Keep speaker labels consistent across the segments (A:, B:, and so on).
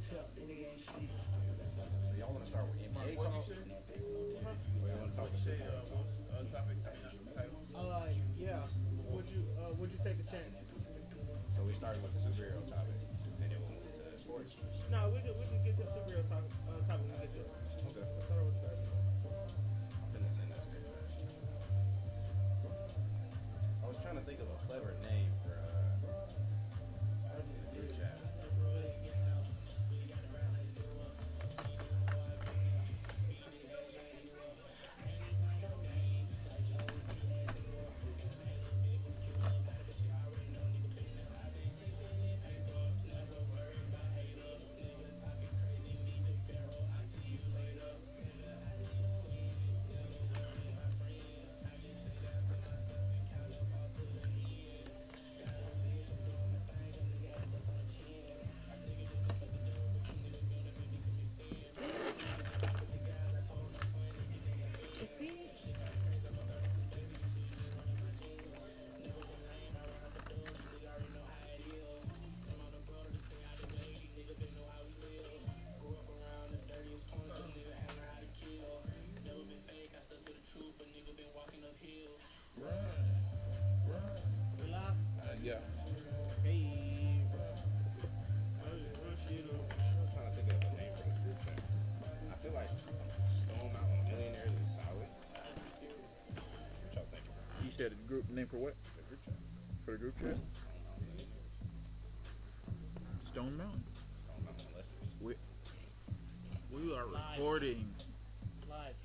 A: So y'all want to start with NBA talk? Or y'all want to talk with superhero talk?
B: Topic title.
C: Yeah. Would you take a chance?
A: So we started with the superhero topic, and then we'll move to sports.
C: No, we can get to the superhero topic when we get to it.
A: Okay.
C: Let's start with that.
A: I'm finna send that to you. I was trying to think of a clever name for the group chat.
C: If he, we live.
B: Yeah.
C: Hey,
A: I'm trying to think of a name for this group chat. I feel like Stone Mountain Millionaires is solid. What y'all think?
B: You said a group name for what?
A: The group chat.
B: For the group chat?
A: Stone Mountain Millionaires.
B: Stone Mountain.
A: Stone Mountain Molesters.
B: We are
C: Live.
B: recording.
C: Live.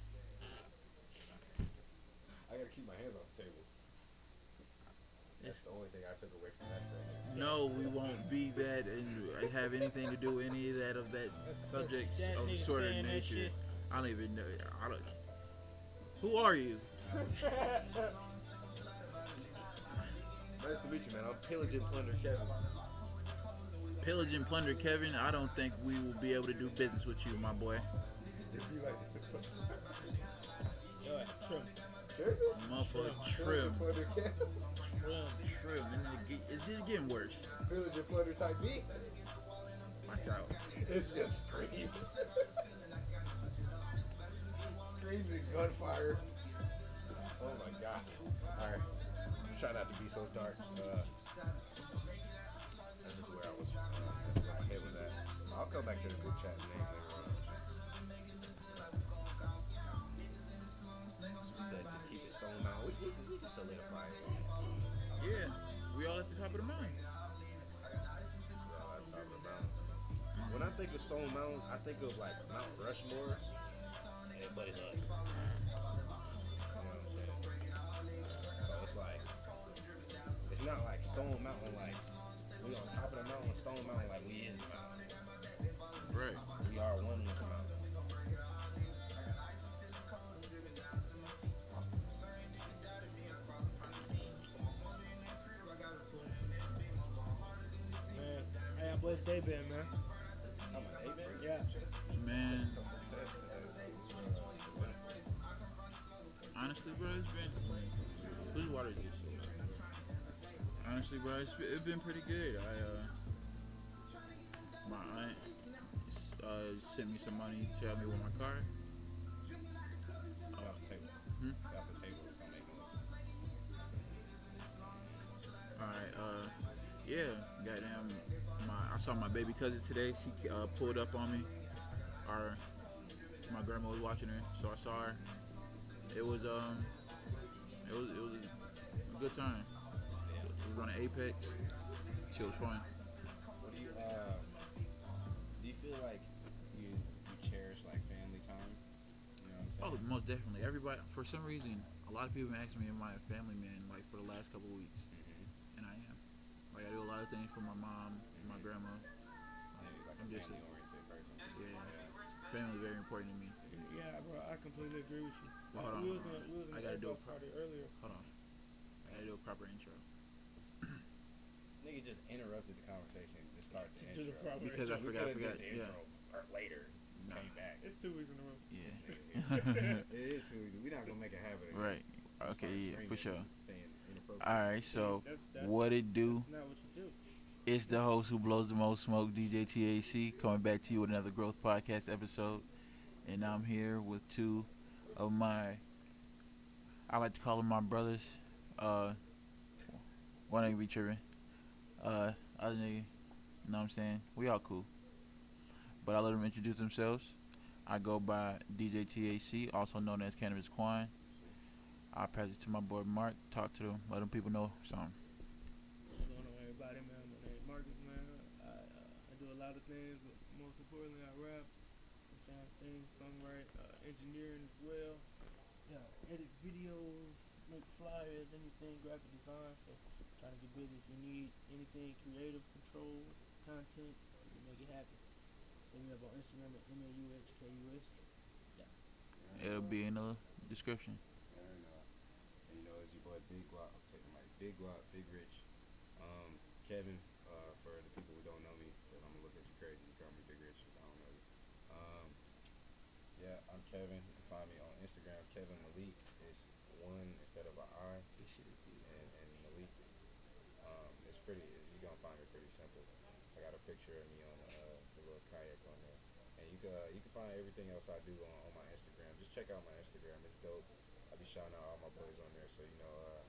A: I gotta keep my hands off the table. That's the only thing I took away from that segment.
B: No, we won't be that and have anything to do with any of that subjects
C: That
B: of
C: nigga
B: sort of
C: saying that
B: nature.
C: shit.
B: I don't even know. I don't. Who are you?
A: Nice to meet you, man. I'm Pillage and Plunder Kevin.
B: Pillage and Plunder Kevin. I don't think we will be able to do business with you, my boy.
A: If you like
C: Yo, that's trim.
B: Motherfucker,
A: Pillage
B: trim.
A: and Plunder Kevin.
B: Trim. It's just getting worse.
A: Pillage and Plunder type B.
B: Watch out.
A: It's just screams. Screams and gunfire. Oh my god. Alright. Try not to be so dark. This is where I was. That's where my head was at. I'll come back to the group chat name later on. You said just keep it Stone Mountain. We can solidify it.
B: Yeah, we all at the top of the mountain.
A: We're all at the top of the mountain. When I think of Stone Mountain, I think of like Mount Rushmore, but it's us. You know what I'm saying? So it's like, it's not like Stone Mountain, like we on top of the mountain. Stone Mountain, like we is the mountain.
B: Right.
A: We are one with the mountain.
C: Man, hey, how blessed they been, man?
A: I'm an A-man?
C: Yeah.
B: Man, honestly, bro, it's been. Whose water is this? Honestly, bro, it's been pretty good. My aunt sent me some money to help me with my car.
A: Off the table.
B: Hmm?
A: Off the table. It's gonna make it.
B: Alright, yeah, goddamn. I saw my baby cousin today. She pulled up on me. My grandma was watching her, so I saw her. It was a good time. We was on an Apex. She was fun.
A: What do you feel like you cherish like family time? You know what I'm
B: Oh,
A: saying?
B: most definitely. Everybody, for some reason, a lot of people ask me, am I a family man, like for the last couple of weeks? And I am. Like I do a lot of things for my mom, my grandma.
A: Like
B: I'm
A: a
B: just
A: family oriented person.
B: Yeah, family very important to me.
C: Yeah, bro, I completely agree with you.
B: Well, hold on,
C: we
B: hold
C: was
B: on.
C: in
B: I
C: a
B: gotta do a
C: party earlier.
B: Hold on. I gotta do a proper intro.
A: Nigga just interrupted the conversation to start the
C: To the
A: intro.
C: proper
B: Because I
A: We
B: forgot.
A: could've did the
B: Yeah.
A: intro later.
B: Nah.
A: Came back.
C: It's 2 weeks in a row.
A: This
B: Yeah.
A: nigga here. It is too easy. We're not gonna make a habit of
B: Right.
A: this.
B: Okay, yeah, for sure.
A: Saying inappropriate.
B: All right, so
C: That's
B: what it do?
C: That's not what you do.
B: It's the host who blows the most smoke, DJ TAC, coming back to you with another Growth Podcast episode. And I'm here with two of my, I like to call them my brothers. One ain't be tripping. Other nigga, you know what I'm saying? We all cool. But I let them introduce themselves. I go by DJ TAC, also known as Cannabis Quan. I'll pass it to my boy Mark. Talk to them. Let them people know something.
C: What's going on, everybody, man? My name is Marcus, man. I do a lot of things, but most importantly, I rap. I'm saying I sing, songwrite, engineering as well. Yeah, edit videos, make flyers, anything, graphic design. So, trying to get busy. If you need anything creative, control, content, we make it happen. Hit me up on Instagram at MAUHKUS. Yeah.
B: It'll be in the description.
A: And you know, it's your boy Big Guap. I'm taking my Big Guap, Big Rich. Kevin, for the people who don't know me, because I'm gonna look at you crazy. You call me Big Rich if I don't know you. Yeah, I'm Kevin. You can find me on Instagram. Kevin Malik is one instead of an I.
B: This shit is good.
A: And Malik. It's pretty. You're gonna find it pretty simple. I got a picture of me on the little kayak on there, and you can find everything else I do on my Instagram. Just check out my Instagram. It's dope. I be shouting out all my boys on there, so you know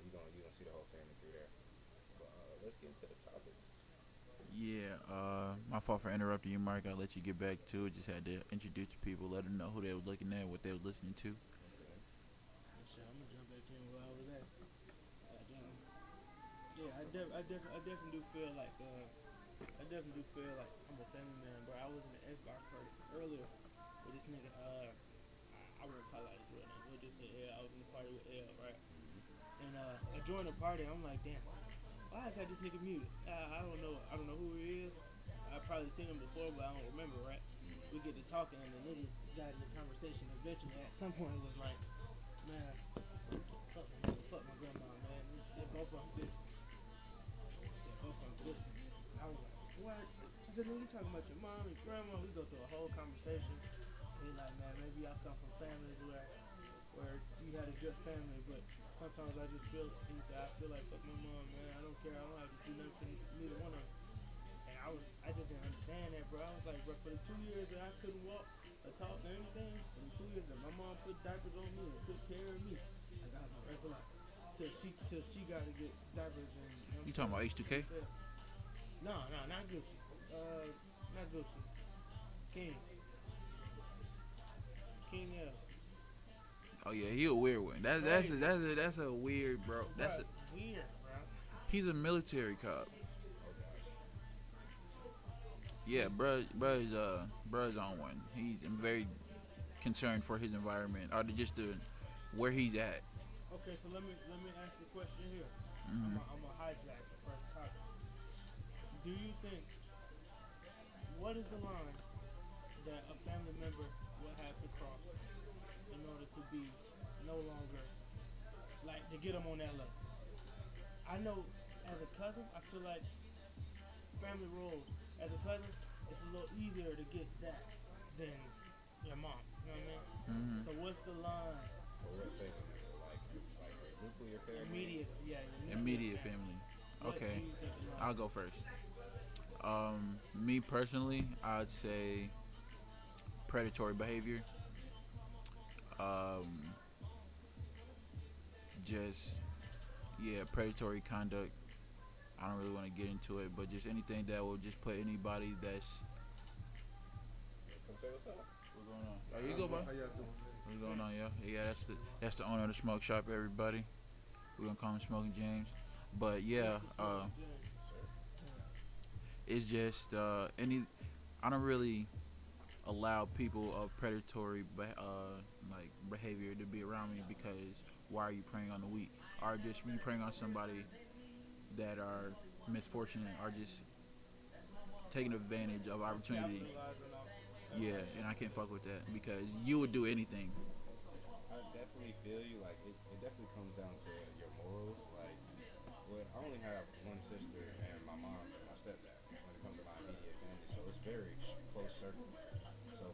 A: you gonna see the whole family through there. But let's get into the topics.
B: Yeah, my fault for interrupting you, Mark. I'll let you get back to it. Just had to introduce people, let them know who they were looking at, what they were listening to.
C: Shit, I'm gonna jump back in where I was at. Goddamn. Yeah, I definitely do feel like I'm a family man, bro. I was in the Xbox party earlier with this nigga. I won't call out his real name. We'll just say L. I was in the party with L, right? And I joined the party. I'm like, damn, why I got this nigga muted? I don't know who he is. I've probably seen him before, but I don't remember, right? We get to talking, and the nigga got in the conversation. Eventually, at some point, it was like, man, fuck my grandma, man. They're both on good. I was like, what? I said, man, you talking about your mom and grandma? We go through a whole conversation. He's like, man, maybe I come from families where you had a good family, but sometimes I just feel, he said, I feel like fuck my mom, man. I don't care. I don't have to do nothing for neither one of them. And I just didn't understand that, bro. I was like, bro, for the 2 years that I couldn't walk or talk or anything, for the 2 years that my mom put diapers on me and took care of me, I got my rest of life. Till she got to get diapers and
B: You talking about H2K?
C: No, not Gucci. Not Gucci. King L.
B: Oh yeah, he a weird one. That's a weird bro. That's
C: weird, bro.
B: He's a military cop. Yeah, bruh's on one. He's very concerned for his environment, or just where he's at.
C: Okay, so let me ask you a question here.
B: Mm-hmm.
C: I'm gonna hijack the first topic. Do you think, what is the line that a family member will have to cross in order to be no longer, like, to get them on that level? I know as a cousin, I feel like family roles, as a cousin, it's a little easier to get that than your mom. You know what I mean?
B: Mm-hmm.
C: So what's the line?
A: For real family, like nuclear family.
B: Immediate family.
C: What
B: Okay,
C: do you think the line?
B: I'll go first. Me personally, I'd say predatory behavior. Predatory conduct. I don't really want to get into it, but just anything that will just put anybody that's.
A: Come say what's up.
B: What's going on? Oh, you go, bro.
D: How y'all doing?
B: What's going on, yo? Yeah, that's the owner of the smoke shop, everybody. We're gonna call him Smoking James. But yeah, it's just I don't really allow people of predatory behavior to be around me, because why are you preying on the weak? Or just when you preying on somebody that are misfortunate, or just taking advantage of opportunity. Yeah, and I can't fuck with that, because you would do anything.
A: I definitely feel you. Like it definitely comes down to your morals. Like, I only have one sister and my mom and my stepdad when it comes to my immediate family, so it's very close circle. So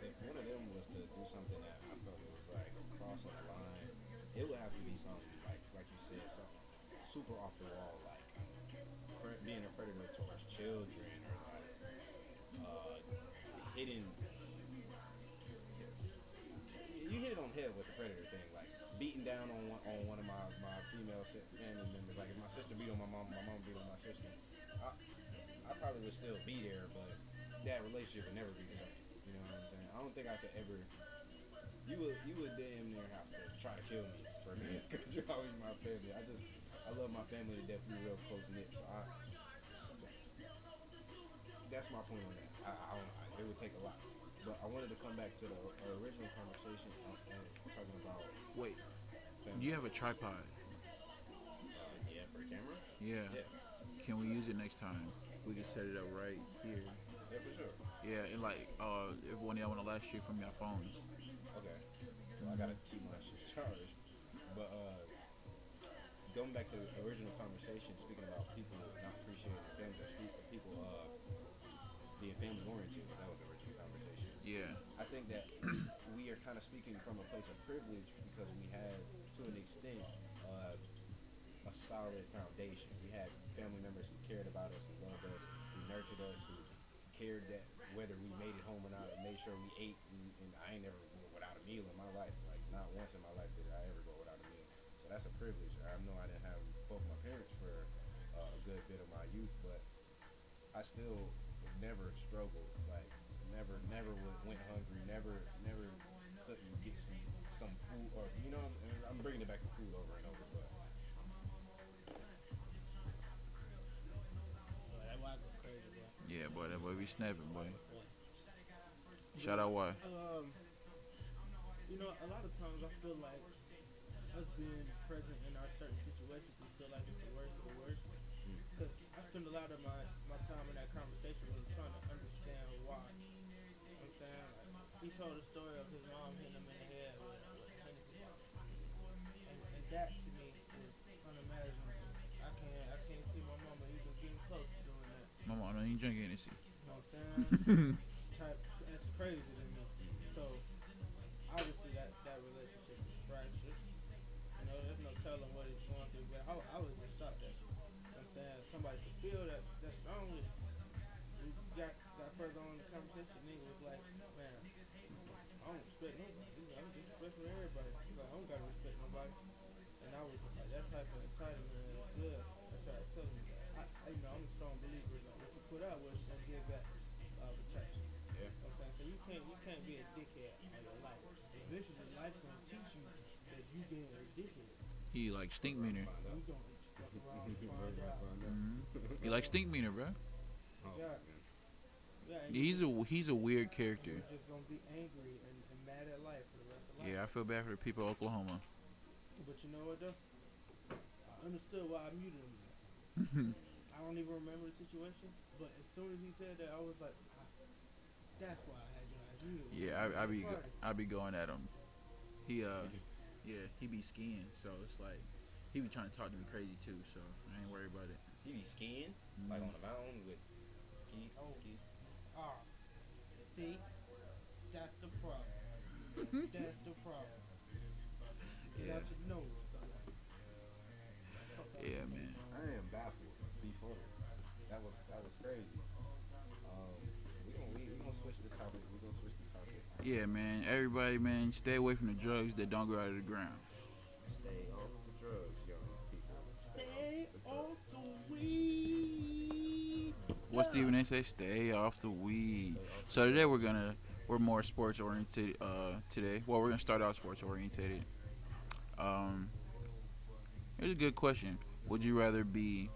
A: if one of them was to do something that I felt was like crossing the line, it would have to be something like you said, something super off the wall, like being a predator towards children or like uh, hitting. You hit it on the head with the predator thing, like beating down on one of my female family members. Like if my sister beat on my mom beat on my sister. I probably would still be there, but that relationship would never be the same. You know what I'm saying? I don't think I could ever. You would damn near have to try to kill me for me because you're always my family. I love my family to death. We're real close knit, so that's my point on that. It would take a lot, but I wanted to come back to the original conversation talking about
B: Wait,
A: family.
B: you have a tripod?
A: Yeah, for the camera.
B: Yeah.
A: Yeah,
B: Can we use it next time? We can set it up right here.
A: yeah, for sure.
B: Yeah, and like, if one of y'all want to live stream from your phones.
A: Okay, so I gotta keep my shit charged. But going back to the original conversation, speaking about people not appreciating their families, or people being family oriented, that was the original conversation.
B: Yeah.
A: I think that we are kind of speaking from a place of privilege because we had, to an extent, a solid foundation. We had family members who cared about us, who loved us, who nurtured us, who cared that whether we made it home or not, and made sure we ate. And I ain't never went without a meal in my life. Like not once in my life did I ever go without a meal. So that's a privilege. I know I didn't have both my parents for a good bit of my youth, but I still never struggled. Like never went hungry. Never couldn't get some food, or you know, I'm bringing it back to food over and over, but.
C: That why I go crazy, bro.
B: Yeah, boy, that boy be snapping, boy. Shout out why?
C: You know, a lot of times I feel like us being present in our certain situations, we feel like it's the worst of the worst. Because I spend a lot of my time in that conversation with him trying to understand why. You know what I'm saying? Like, he told a story of his mom hitting him in the head with a Hennessy bottle. And that to me is unimaginable. I can't see my mama even getting close to doing that.
B: Mama, I know you drink Hennessy.
C: You know what I'm saying? That's crazy to me. So obviously that relationship is fractured. You know, there's no telling what he's going through, but I was just shocked that, you know what I'm saying, somebody could feel that strongly. We got further on in the conversation, nigga was like, man, I don't respect nobody. I'm just respecting everybody. He's like, I don't gotta respect nobody. And I was just like, that type of entitlement is good. I tried to tell him, I'm a strong believer in what you put out, what you gonna give back protection.
A: Yeah.
C: You know what I'm saying? So you can't be a dickhead all your life. Eventually life gonna teach you that you being a dickhead.
B: He like stink meaner.
C: You gonna fuck around and find out.
B: He like stink meaner, bro.
A: Oh,
C: Yeah.
A: man.
C: Yeah, and
B: He's a weird character.
C: you're just gonna be angry and mad at life for the rest of life.
B: Yeah, I feel bad for the people of Oklahoma.
C: But you know what though? I understood why I muted him last time. I don't even remember the situation, but as soon as he said that, I was like, that's why I had your ass muted.
B: Yeah, I be going at him. He he be skiing, so it's like he be trying to talk to me crazy too. So I ain't worried about it.
A: He be skiing like on the mountain with skis.
C: See, that's the problem. That's the problem.
B: Yeah.
C: Got your nose stuck.
B: Yeah, man.
A: I am baffled. Be funny. That was crazy. We gonna switch the topic.
B: Yeah, man. Everybody, man, stay away from the drugs that don't grow out of the ground.
A: Stay off the drugs, young people.
C: Stay off the weed.
B: What Stephen A. say? Stay off the weed. So today we're more sports oriented. Today, well, we're gonna start out sports oriented. Here's a good question: would you rather be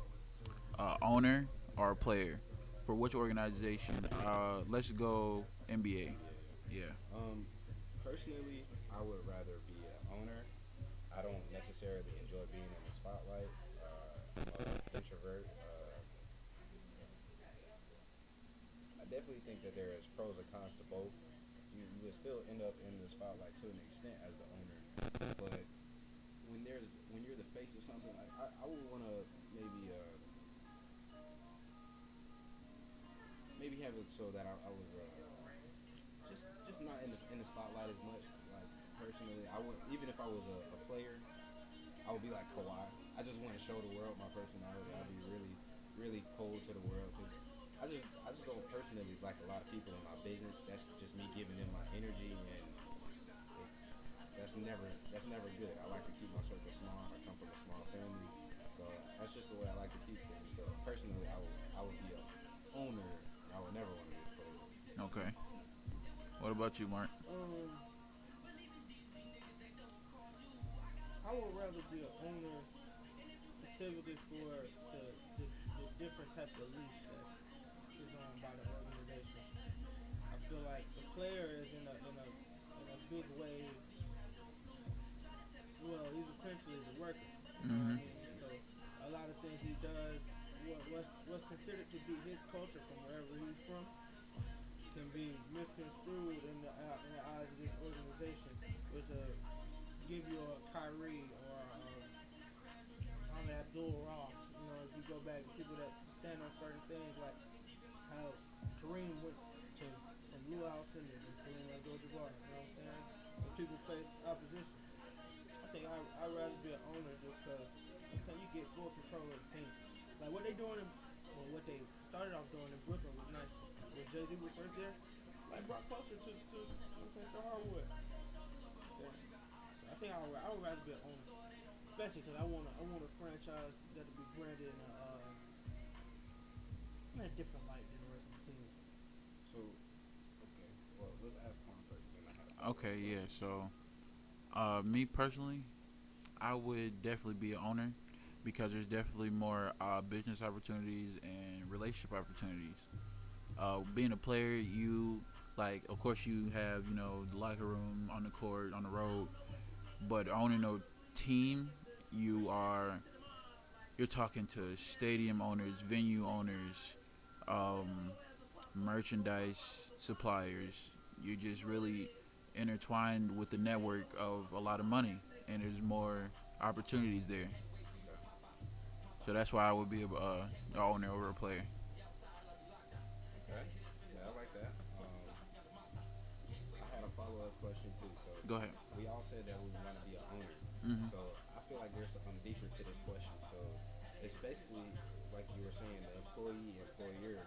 B: owner or a player? For which organization? Let's go NBA. Yeah.
A: Personally, I would rather be an owner. I don't necessarily enjoy being in the spotlight. I'm an introvert. I definitely think that there is pros and cons to both. You will still end up in the spotlight to an extent as the owner, but when you're the face of something, like I would want to maybe have it so that I was just not in the spotlight as much. Like personally, I would, even if I was a player, I would be like Kawhi. I just want to show the world my personality. I'll be really, really cold to the world because I just don't personally like a lot of people in my business. That's just me giving them my energy, and it's that's never good. I like to keep my circle small. I come from a small family, so that's just the way I like to keep things. So personally, I would be a owner. I would never want to be a player.
B: Okay. What about you, Mark?
C: I would rather be an owner specifically for the different type of leash that is owned by the organization. I feel like the player is in a big way. Well, he's essentially the worker. You know what I
B: Hmm.
C: mean? So a lot of things he does, what's considered to be his culture from wherever he's from, can be misconstrued in the eyes of this organization, which give you a Kyrie or on Abdul Ross. You know, if you go back to people that stand on certain things, like how Kareem went to from Lou Alcindor and Kareem Abdul-Jabbar. You know what I'm saying? When people face opposition, I think I'd rather be an owner just because sometimes you get full control of the team. Like what they doing, well, what they started off doing in Brooklyn was nice. When Jay Z was first there, like brought closer to Hardwood. Yeah. So I think I would rather be an owner, especially because I want a franchise that'll be branded in a different light than the rest of the team.
A: So okay, well let's ask Quan first, then I had a follow up
B: Okay, yeah.
A: question.
B: So, me personally, I would definitely be an owner because there's definitely more business opportunities and relationship opportunities. Being a player, you like, of course, you have the locker room, on the court, on the road, but owning a team, you are you're talking to stadium owners, venue owners, um, merchandise suppliers. You're just really intertwined with the network of a lot of money, and there's more opportunities there.
A: Okay,
B: So that's why I would be a owner over a player.
A: okay, yeah, I like that. I had a follow up question too. So
B: Go ahead.
A: we all said that we want to be an owner.
B: Hmm.
A: So I feel like there's something deeper to this question. So it's basically like you were saying, the employee employer.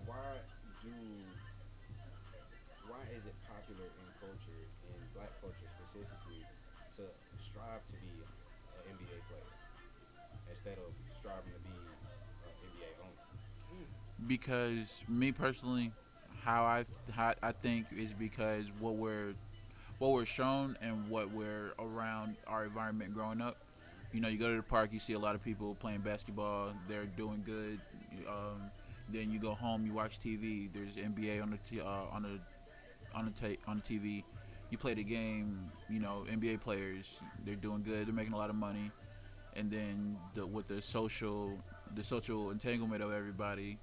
A: Why do why is it popular in culture, in black culture specifically, to strive to be an NBA player instead of striving to be an NBA owner?
C: Mm.
B: Because me personally, how I think is because what we're shown and what we're around our environment growing up. You go to the park, you see a lot of people playing basketball. They're doing good. Then you go home, you watch TV. There's NBA on the TV. You play the game. NBA players, they're doing good. They're making a lot of money. And then with the social entanglement of everybody,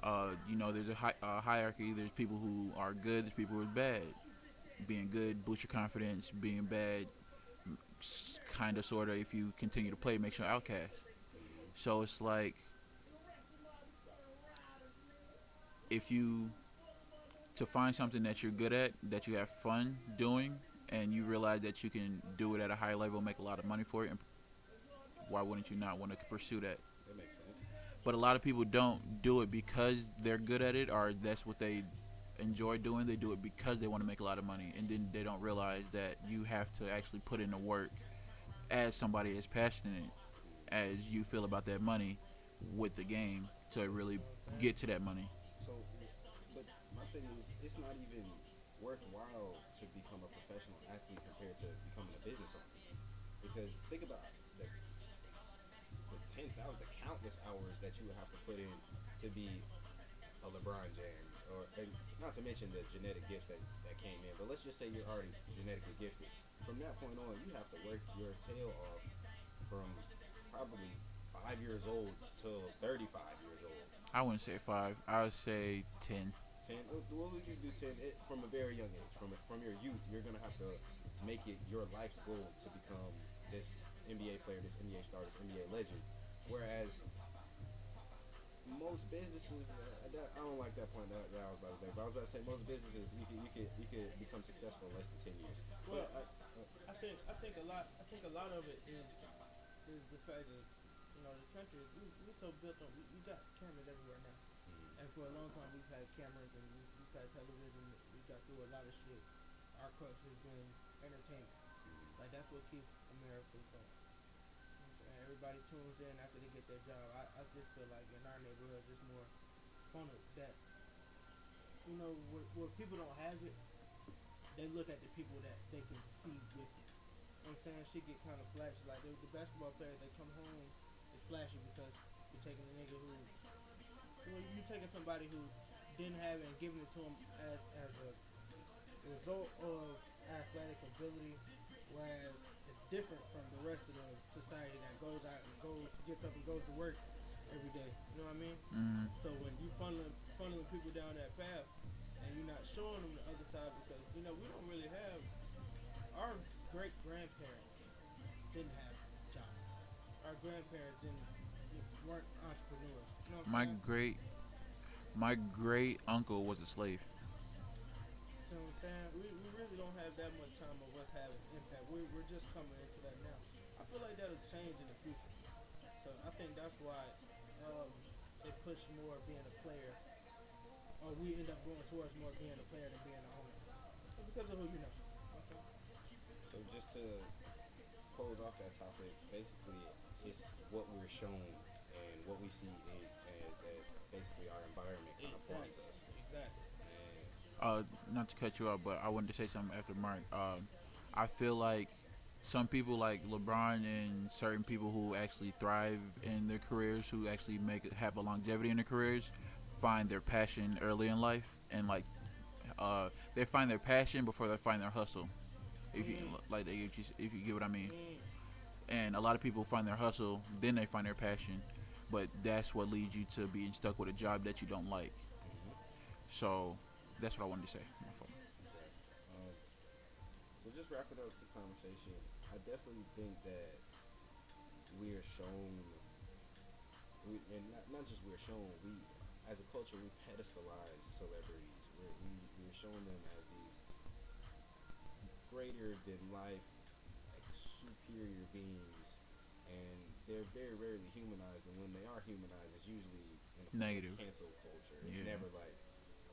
B: there's a hierarchy. There's people who are good. There's people who are bad. Being good boosts your confidence. Being bad, kind of, sort of, if you continue to play, makes you an outcast.
A: Mm-hmm.
B: So it's like, if you to find something that you're good at, that you have fun doing, and you realize that you can do it at a high level, make a lot of money for it, and why wouldn't you not want to pursue that?
A: That makes sense.
B: But a lot of people don't do it because they're good at it, or that's what they enjoy doing. They do it because they want to make a lot of money, and then they don't realize that you have to actually put in the work as somebody as passionate as you feel about that money with the game to really get to that money.
A: So, but my thing is, it's not even worthwhile to become a professional athlete compared to becoming a business owner. Because think about the 10,000, the countless hours that you would have to put in to be a LeBron James, or and not to mention the genetic gifts that came in. But let's just say you're already genetically gifted. From that point on, you have to work your tail off from probably 5 years old till 35 years old.
B: I wouldn't say 5. I would say 10.
A: 10. What would you do? 10 from a very young age, from your youth. You're gonna have to make it your life's goal to become this NBA player, this NBA star, this NBA legend. Whereas most businesses, I don't like that point that I was about to make. But I was about to say most businesses you could become successful in less than 10 years.
C: Well,
A: But
C: I think a lot of it is the fact that the country is we so built on we got cameras everywhere now, and for a long time we've had cameras and we've had television. We got through a lot of shit. Our crux has been entertainment. Like that's what keeps America going. Everybody tunes in after they get their job. I just feel like in our neighborhoods it's more fun of that. Where people don't have it, they look at the people that they can see with it. You know what I'm saying? Shit get kind of flashy. Like the basketball players, they come home, it's flashy because you're taking a nigga who, you're taking somebody who didn't have it and giving it to him as a result of athletic ability, whereas it's different from the rest of the society that goes out and gets up and goes to work every day. You know what I mean?
B: Mm-hmm.
C: So when you funneling people down that path, and you're not showing them the other side because we don't really have our great grandparents didn't have jobs. Our grandparents weren't entrepreneurs. You know what I'm
B: My
C: saying?
B: great my great uncle was a slave.
C: You know what I'm saying? We really don't have that much time of us having impact. We're just coming into that now. I feel like that'll change in the future. So I think that's why they push more being a player, or we end up going towards more being a player than being a owner. It's because of who you know. Okay.
A: so just to close off that topic, basically it's what we're shown and what we see and that basically our environment kind of forms
C: Exactly.
A: us.
C: Exactly.
A: And
B: Not to cut you off, but I wanted to say something after Mark. I feel like some people like LeBron and certain people who actually thrive in their careers, who actually have a longevity in their careers, find their passion early in life, and like they find their passion before they find their hustle. If you
C: Mm,
B: like, if you get what I mean.
C: mm.
B: And a lot of people find their hustle, then they find their passion, but that's what leads you to being stuck with a job that you don't like.
A: mm-hmm,
B: So that's what I wanted to say. My fault.
A: exactly. So just wrapping up the conversation, I definitely think that we are shown, and not just we're shown, we as a culture we pedestalize celebrities. We're showing them as these greater than life, like superior beings, and they're very rarely humanized. And when they are humanized, it's usually in the form of
B: Negative.
A: cancel culture. It's
B: Yeah.
A: never like,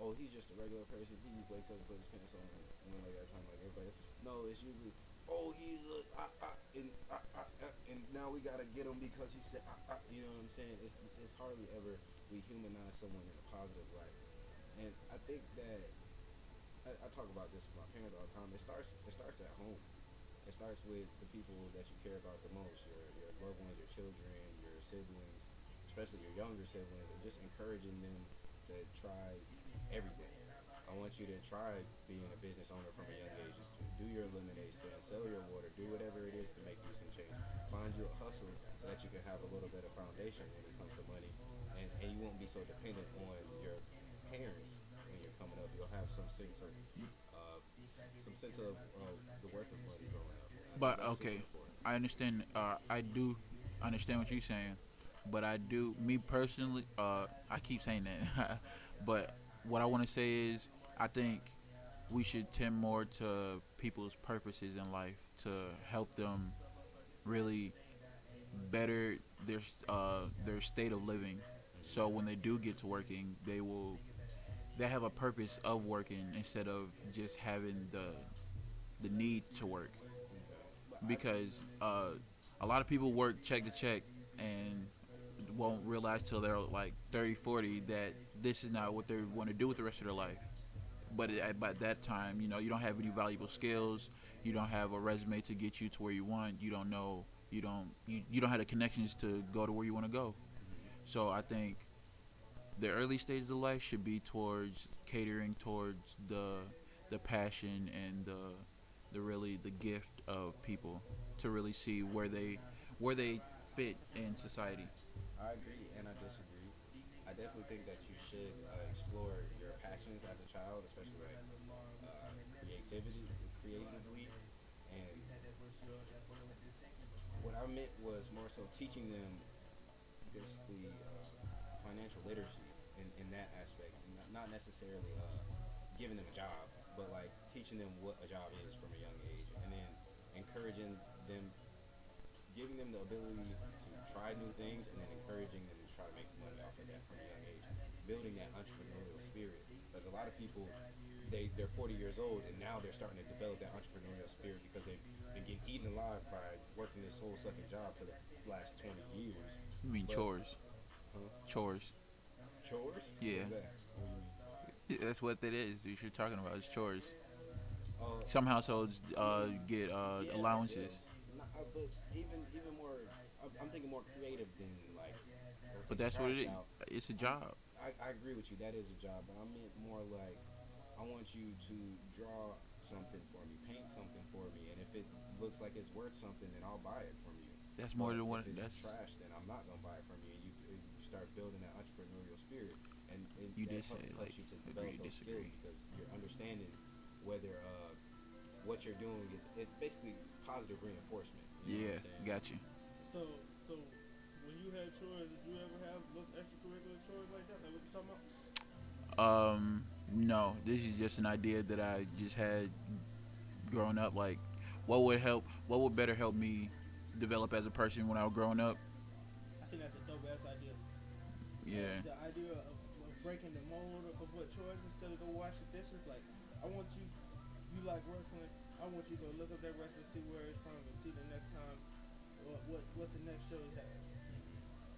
A: oh, he's just a regular person. He wakes up and puts his pants on and then like that time like everybody. No, it's usually, oh, he's a and now we gotta get him because he said you know what I'm saying? It's hardly ever we humanize someone in a positive light, and I think that I talk about this with my parents all the time. It starts at home. It starts with the people that you care about the most, your loved ones, your children, your siblings, especially your younger siblings, and just encouraging them to try everything. I want you to try being a business owner from a young age. Do your lemonade stand, sell your water, do whatever it is to make you some change. Find you a hustle so that you can have a little bit of foundation when it comes to money, and you won't be so dependent on your parents when you're coming up. You'll have some sense of the worth of money growing up. And I think
B: But
A: that's super
B: okay,
A: important.
B: I understand. I do understand what you're saying, but I do, me personally, I keep saying that. But what I want to say is, I think we should tend more to people's purposes in life to help them really better their state of living. So when they do get to working, they have a purpose of working instead of just having the need to work.
A: Okay. But I think
B: Because a lot of people work check to check and won't realize till they're like 30, 40 that this is not what they want to do with the rest of their life. But by that time, you don't have any valuable skills. You don't have a resume to get you to where you want. You don't know. You don't have the connections to go to where you want to go.
A: mm-hmm,
B: So I think the early stages of life should be towards catering towards the passion and the really the gift of people to really see where they fit in society.
A: I agree and I disagree. I definitely think that you should explore your passions as a child, especially like creatively. And what I meant was more so teaching them basically
D: financial literacy in that aspect, and not necessarily giving them a job, but like teaching them what a job is from a young age, and then encouraging them, giving them the ability to try new things, and then encouraging them to try to make money off of that from a young age, building that entrepreneurial spirit. Because a lot of people, they're 40 years old and now they're starting to develop that entrepreneurial spirit because they've been getting eaten alive by working this soul sucking job for the last 20 years.
B: You mean
D: But
B: chores?
D: huh?
B: Chores.
D: Chores?
B: Yeah,
D: What's that? What do you mean?
B: yeah, that's what that is. You're talking about is chores.
D: Uh,
B: Some households get
D: yeah, that
B: allowances,
D: is. Not, but even more, I'm thinking more creative than like go
B: but
D: take the
B: that's what it
D: trash
B: is.
D: out.
B: It's a
D: I'm,
B: job.
D: I agree with you. That is a job, but I meant more like I want you to draw something for me, paint something for me, and if it looks like it's worth something, then I'll buy it from you.
B: That's more
D: But
B: than
D: if
B: what.
D: it's
B: That's
D: trash, then I'm not gonna buy it from you. And you start building that entrepreneurial spirit, and
B: you
D: that
B: did say. Like,
D: helps you to
B: agree
D: develop
B: to
D: those skills
B: disagree.
D: because you're understanding whether what you're doing is it's basically positive reinforcement. You know what
B: Yeah,
D: I'm saying?
B: got you.
C: So when you had chores, did you ever have those extracurricular chores like that? Like what you talking about?
B: No, this is just an idea that I just had growing up. Like, what would help? What would better help me develop as a person when I was growing up?
C: I think that's a dope ass idea.
B: Yeah,
C: The idea of breaking the mold of what chores instead of go wash the dishes. Like I want you, you like wrestling. I want you to go look up that wrestling, see where it's from, and see the next time what's the next show he has.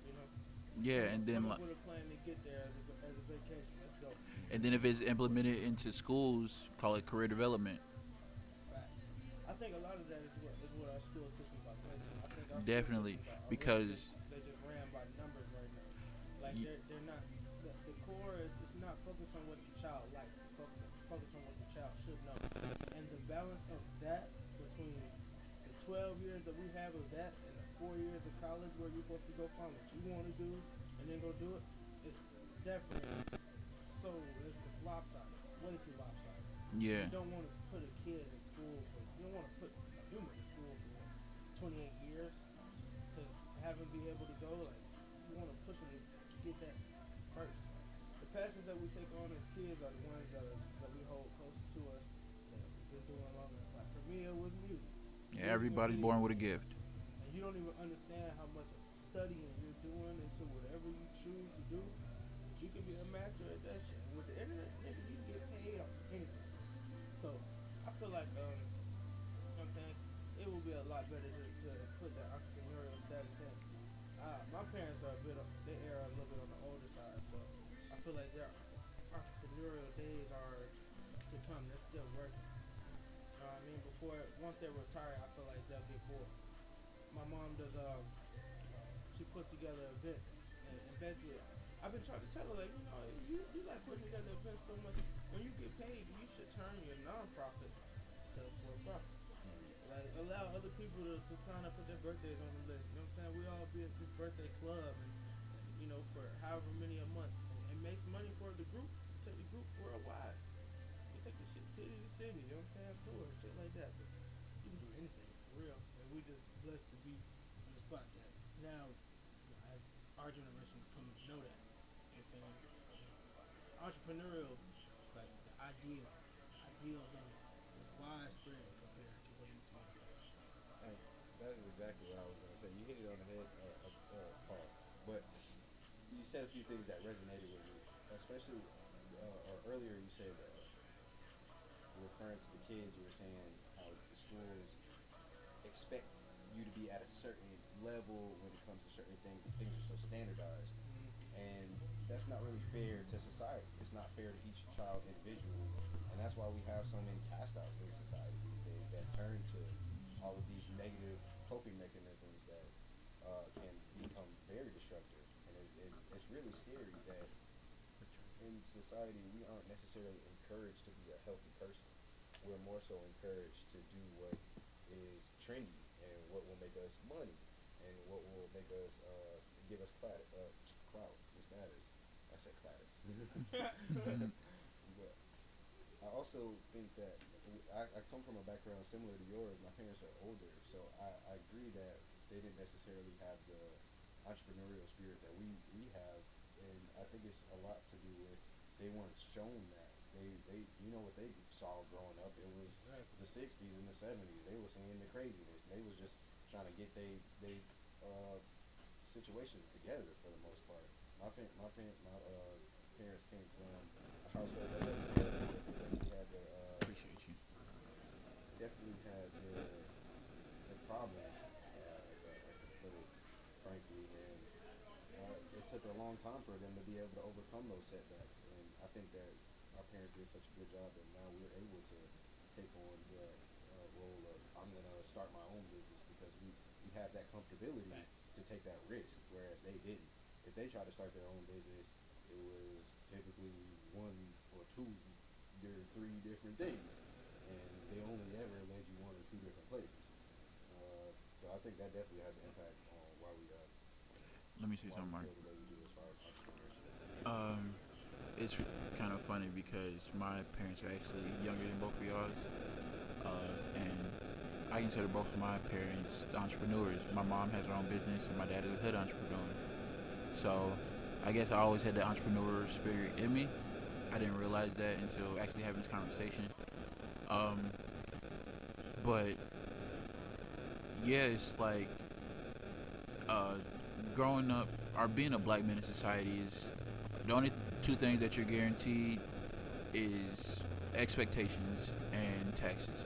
C: You know,
B: yeah, and then
C: come
B: like,
C: up with a plan to get there as a vacation. Let's go.
B: and then if it's implemented into schools, call it career development.
C: Facts. I think a lot of that is what our school systems are missing. I think our school
B: Definitely,
C: systems are really
B: because
C: just they just ran by numbers right now. Like
B: y-
C: they're not the core is it's not focused on what the child likes. It's focused on what the child should know. And the balance of that between the 12 years that we have of that and the 4 years of college where you're supposed to go find what you want to do and then go do it, it's definitely so it's lopsided. It's way too lopsided.
B: yeah,
C: You don't want to put a kid in school for, you don't want to put a human in school for 28 years to have him be able to go. Like, you want to push him to get that first. The passions that we take on as kids are the ones that we hold closest to us that we've been doing long enough. Like, for me, it was music.
B: yeah,
C: Music was
B: everybody's born
C: music.
B: with a gift.
C: And you don't even understand how much studying you're doing into whatever you choose to do. But you can be a master at that shit. And with the internet, nigga, you can get paid off anything. So I feel like you know what I'm saying, it would be a lot better to put that entrepreneurial status in. My parents are a bit they are a little bit on the older side, so I feel like their entrepreneurial days are to come. They're still working. You know what I mean? Before once they retire, I feel like they'll get bored. My mom does she puts together events and basically I've been trying to tell her like you like putting together events so much when you get paid you should turn your non-profit to for a profit. Like allow other people to sign up for their birthdays on the list. You know what I'm saying? We all be at this birthday club and you know for however many a month and makes money for the group. Take the group worldwide. You take the shit city to city. You know what I'm saying? Tour and shit like that. But you can do anything for real. And we just blessed to be in the spot that now, as our generation is coming to know that. You know what I'm saying? Entrepreneurial, like the ideals of it is widespread compared to what it used to be.
D: And that is exactly what I was gonna say. You hit it on the head. Pause. But you said a few things that resonated with me, especially or earlier you said referring to the kids. You were saying how the schools expect you to be at a certain level when it comes to certain things. Things are so standardized, and that's not really fair to society. It's not fair to each child individually, and that's why we have so many cast outs in society these days that turn to all of these negative coping mechanisms that can become very destructive. And it's really scary that in society we aren't necessarily encouraged to be a healthy person. We're more so encouraged to do what is trendy and what will make us money and what will make us give us clout and status. I said class. But I also think that I come from a background similar to yours. My parents are older, so I agree that they didn't necessarily have the entrepreneurial spirit that we have and I think it's a lot to do with they weren't shown that. They you know what they saw growing up. It was the '60s and the '70s. They were seeing the craziness. They was just trying to get uh, situations together for the most part. My parents came from a household that definitely had their
B: Appreciate you.
D: definitely had their problems, if I can put it frankly, and it took a long time for them to be able to overcome those setbacks. And I think that our parents did such a good job that now we're able to take on the role of I'm gonna start my own business because we have that comfortability
C: Facts.
D: to take that risk, whereas they didn't. If they tried to start their own business, it was typically one or two, there are three different things, and they only ever led you one or two different places. So I think that definitely has an impact on
B: Let me say
D: why
B: something,
D: we
B: Mark.
D: feel the way we do as far as entrepreneurship.
B: Um, it's kind of funny because my parents are actually younger than both of y'all's, and I consider both of my parents entrepreneurs. My mom has her own business, and my dad is a hood entrepreneur. So, I guess I always had the entrepreneur spirit in me. I didn't realize that until actually having this conversation. Um, but yeah, it's like uh, growing up or being a black man in society is the only two things that you're guaranteed is expectations and taxes.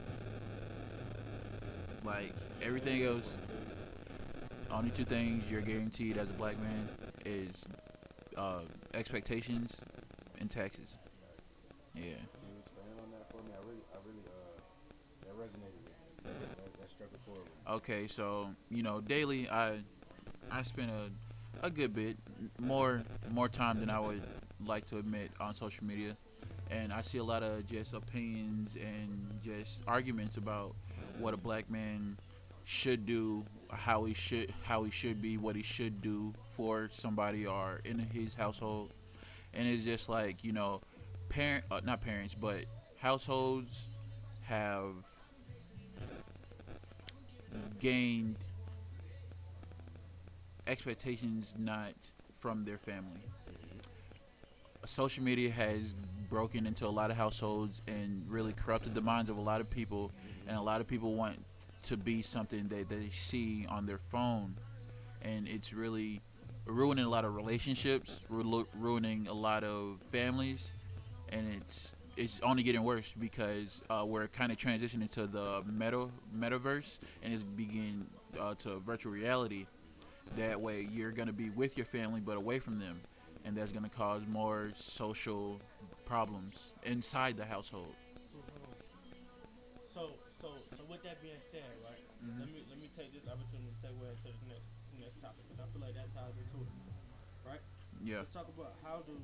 B: Like everything else, only two things you're guaranteed as a black man is uh, expectations and taxes. Yeah.
D: Can you expand on that for me? That resonated with me. That struck a chord with me.
B: Okay, so daily I spend a good bit more time than I would like to admit on social media, and I see a lot of just opinions and just arguments about what a black man should do, how he should be, what he should do for somebody or in his household, and it's just like parent not parents but households have gained expectations not from their family. Social media has broken into a lot of households and really corrupted the minds of a lot of people, and a lot of people want to be something that they see on their phone, and it's really ruining a lot of relationships, ruining a lot of families, and it's only getting worse because we're kind of transitioning to the metaverse, and it's beginning to virtual reality. That way, you're gonna be with your family but away from them, and that's gonna cause more social problems inside the household.
C: So with that being said, right? Let me take this opportunity to segue into this next topic because I feel like that ties into it, right?
B: Yeah.
C: Let's talk about how do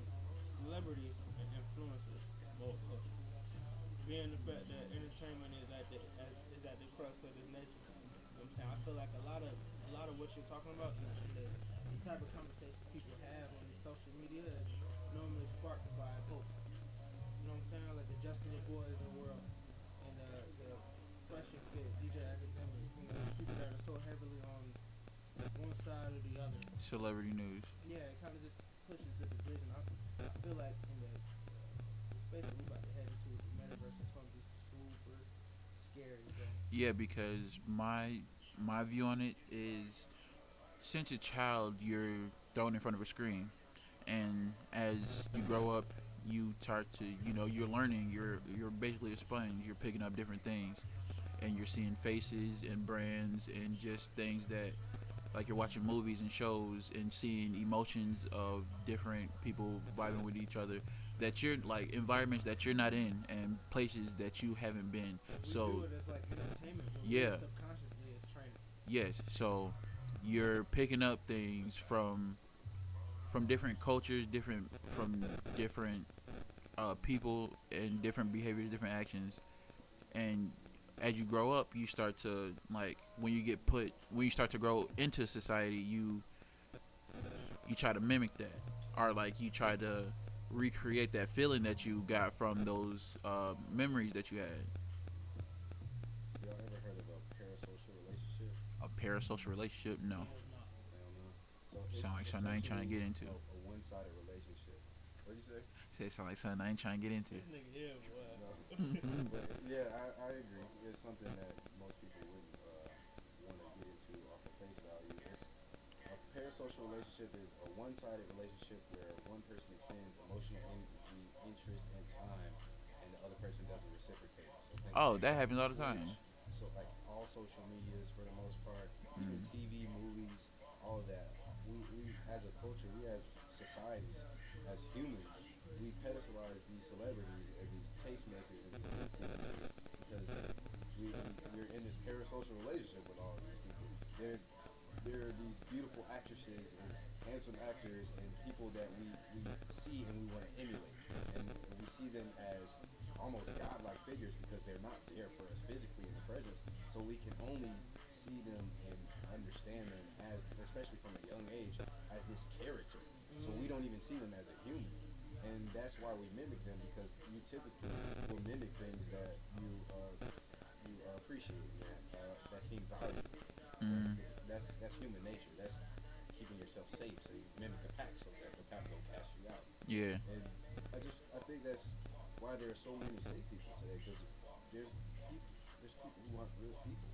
C: celebrities and influencers mold culture. Being the fact that entertainment is at the crux of this nation. You know what I'm saying? I feel like a lot of what you're talking about and the type of conversations people have on the social media is normally sparked by a post. You know what I'm saying? Like the Justin Boys of the world and the Fresh and Fit, DJ Academics, people that are so heavily on one side or the other.
B: Celebrity news.
C: Yeah, it kind of just pushes the division. I feel like in the space that we're about to head into with the metaverse, it's going to be super scary, bro.
B: Yeah, because my view on it is since a child you're thrown in front of a screen, and as you grow up you start to you're learning, you're basically a sponge, you're picking up different things, and you're seeing faces and brands and just things that like you're watching movies and shows and seeing emotions of different people vibing with each other that you're like environments that you're not in and places that you haven't been.
C: We
B: So
C: do it as like entertainment, but
B: yeah.
C: subconsciously it's training.
B: Yes, so you're picking up things from different cultures, different from different people and different behaviors, different actions, and as you grow up, you start to like when you start to grow into society, you try to mimic that, or like you try to recreate that feeling that you got from those memories that you had.
D: Y'all ever heard of a parasocial relationship?
B: A parasocial relationship, no.
C: No, it's not.
D: I don't know. So
B: Sound like something I ain't trying to get into.
D: a one-sided one-sided relationship. What'd you say?
B: Say it sound like something I ain't trying to get into.
C: This nigga here, boy.
D: No. But yeah, I agree. It's something that most people wouldn't want to get into off of face value. It's a parasocial relationship is a one-sided relationship where one person extends emotional energy, interest, and time, and the other person doesn't reciprocate. So think
B: Oh, that happens all the time.
D: So like all social medias for the most part, even TV, movies, all of that. We as a culture, we as societies, as humans, we pedestalize these celebrities and these tastemakers and these taste because we're in this parasocial relationship with all of these people. There are these beautiful actresses and handsome actors and people that we see and we want to emulate. And we see them as almost godlike figures because they're not there for us physically in the presence. So we can only see them and understand them as, especially from a young age, as this character. So we don't even see them as a human. And that's why we mimic them, because you typically will mimic things that you appreciate, man. That seem valuable. That's human nature. That's keeping yourself safe, so you mimic the pack so that the pack don't cast you out.
B: Yeah.
D: And I think that's why there are so many sick people today, because there's people who aren't real people.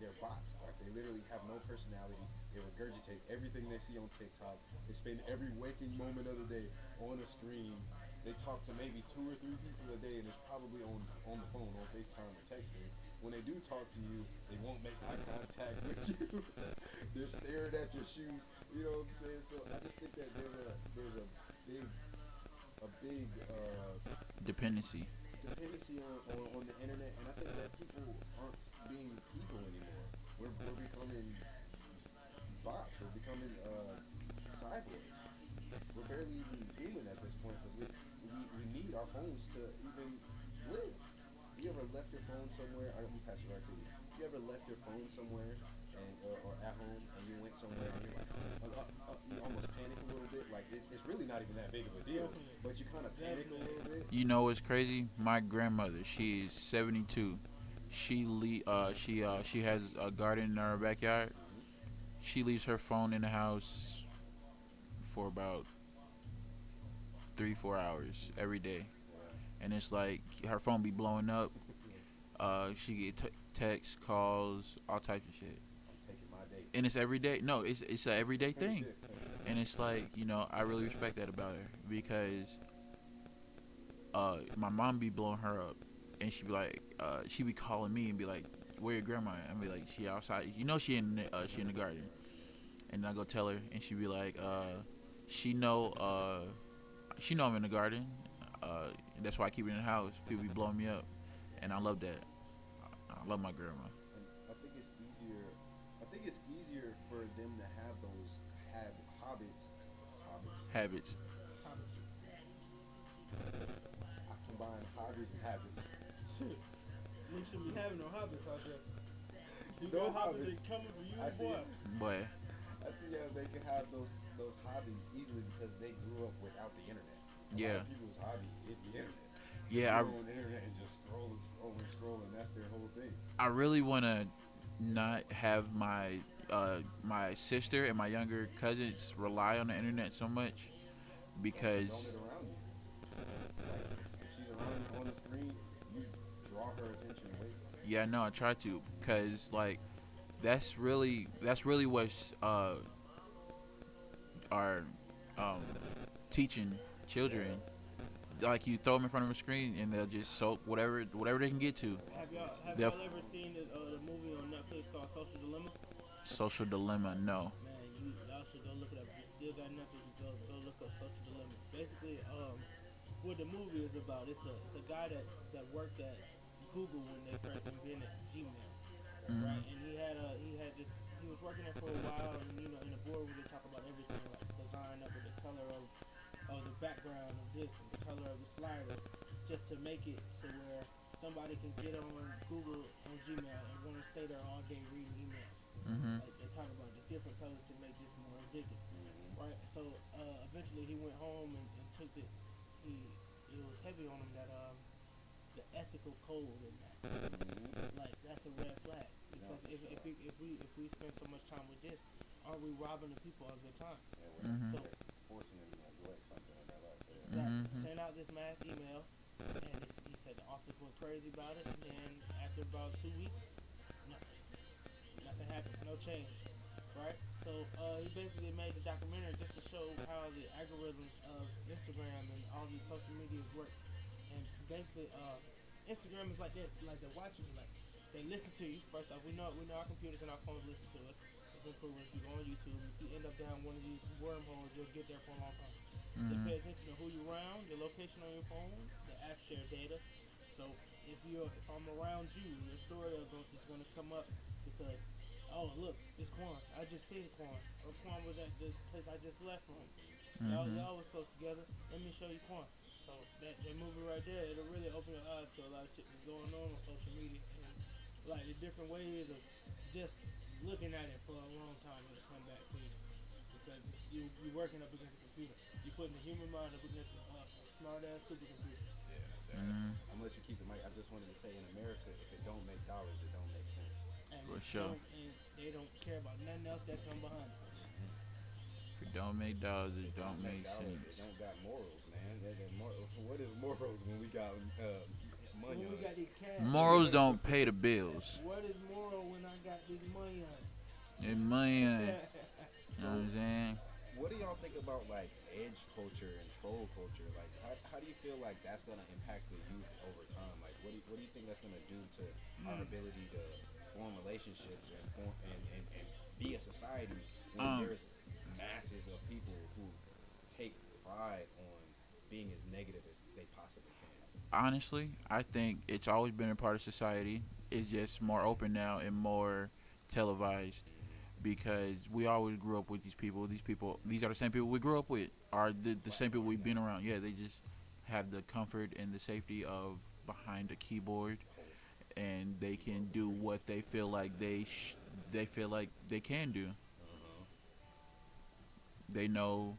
D: They're bots. Like, they literally have no personality. They regurgitate everything they see on TikTok. They spend every waking moment of the day on a screen. They talk to maybe 2 or 3 people a day, and it's probably on the phone, on FaceTime or texting. When they do talk to you, they won't make eye contact with you. They're staring at your shoes. You know what I'm saying? So I just think that there's a big
B: Dependency.
D: dependency on the internet, and I think that people aren't being people anymore. We're becoming bots. We're becoming cyborgs. We're barely even human at this point because we need our phones to even live. You ever left your phone somewhere? I'm gonna pass it right to you. You ever left your phone somewhere or at home and you went somewhere and you're like, you almost panic a little bit? Like, it's really not even that big of a deal, but you kind of panic a little bit.
B: You know what's crazy? My grandmother, she is 72. She has a garden in her backyard. She leaves her phone in the house for about 3-4 hours every day, and it's like her phone be blowing up. She get texts, calls, all types of shit,
D: I'm taking my date.
B: and it's every day. No, it's an everyday thing, and it's like, I really respect that about her, because my mom be blowing her up, and she be like, she be calling me and be like, "Where your grandma at?" I be like, "She outside." She in the garden, and I go tell her, and she be like, she know I'm in the garden. That's why I keep it in the house. People be blowing me up, and I love that. I love my grandma.
D: And I think it's easier. I think it's easier for them to have those
B: Habits.
D: I combine hobbies and habits.
C: Shit. You shouldn't be having no hobbies out there. You
D: No
C: got hobbies
D: hobbies.
C: coming for you,
D: I see.
C: boy.
B: Boy,
D: I see how they can have those hobbies easily because they grew up without the internet. A
B: Yeah.
D: lot of people's hobby is the internet.
B: yeah,
D: They go on the internet and just scroll, and that's their whole thing.
B: I really want to not have my sister and my younger cousins rely on the internet so much,
D: Don't
B: because
D: it around you. Like, if she's around you on the screen, you draw her attention away from it.
B: yeah, no, I try to, because like that's really what's our teaching children. Like, you throw them in front of a screen and they'll just soak whatever they can get to.
C: Have y'all
B: Def-
C: ever seen the movie on Netflix called Social Dilemma?
B: Social dilemma, no.
C: Man, y'all should go look it up. If you still got Netflix, go look up Social Dilemma. Basically, what the movie is about, it's a guy that worked at Google when they first invented Gmail, right? And he was working there for a while, and in the boardroom they talk about everything, like design up with the color of the background of this and the color of the slider, just to make it so where somebody can get on Google on Gmail and want to stay there all day reading emails. Like, they talk about the different colors to make this more addictive, right? So eventually he went home and took it. It was heavy on him that the ethical code in that, like, that's a red flag, because if we spend so much time with this, are we robbing the people of their time?
D: And we're
C: So
D: forcing them in that way.
C: sent out this mass email, and he said the office went crazy about it. And then after about 2 weeks, nothing, nothing happened, no change, right? So he basically made the documentary just to show how the algorithms of Instagram and all these social medias work. And basically, Instagram is like that, like they're watching you, like they listen to you. First off, we know our computers and our phones listen to us. It's been proven. If you go on YouTube, if you end up down one of these wormholes, you'll get there for a long time. They pay attention to who you're around, your location on your phone. The apps share data. So if I'm around you, your story is going to come up because, oh look, it's Quan. I just seen Quan. Or Quan was at the place I just left from. Y'all was close together. Let me show you Quan. So that movie right there, it'll really open your eyes to a lot of shit that's going on social media and like the different ways of just looking at it for a long time. It'll come back to you because you're working up against a computer. You're putting the human mind up against a smart ass supercomputer.
D: Yeah, that's it. I'm gonna let you keep the mic. I just wanted to say, in America, if it don't make dollars, it don't make sense.
C: And
B: For sure.
C: They don't care about nothing else that come behind it.
B: If it don't make dollars, it don't make
D: dollars,
B: sense.
D: it don't got morals, man. What is morals when we got money
C: When
D: on
C: we got
D: us?
C: these cash,
B: Morals don't pay the bills.
C: what is moral when I got this money on?
B: And money, you know
D: So,
B: what I'm saying?
D: what do y'all think about like edge culture and troll culture? Like, how do you feel like that's gonna impact the youth over time? Like, what do you think that's gonna do to our ability to form relationships and be a society when there's masses of people who take pride on being as negative as they possibly can?
B: Honestly, I think it's always been a part of society. It's just more open now and more televised because we always grew up with these people. These are the same people we grew up with, are the same people we've been around. Yeah, they just have the comfort and the safety of behind a keyboard, and they can do what they feel like they feel like they can do. They know.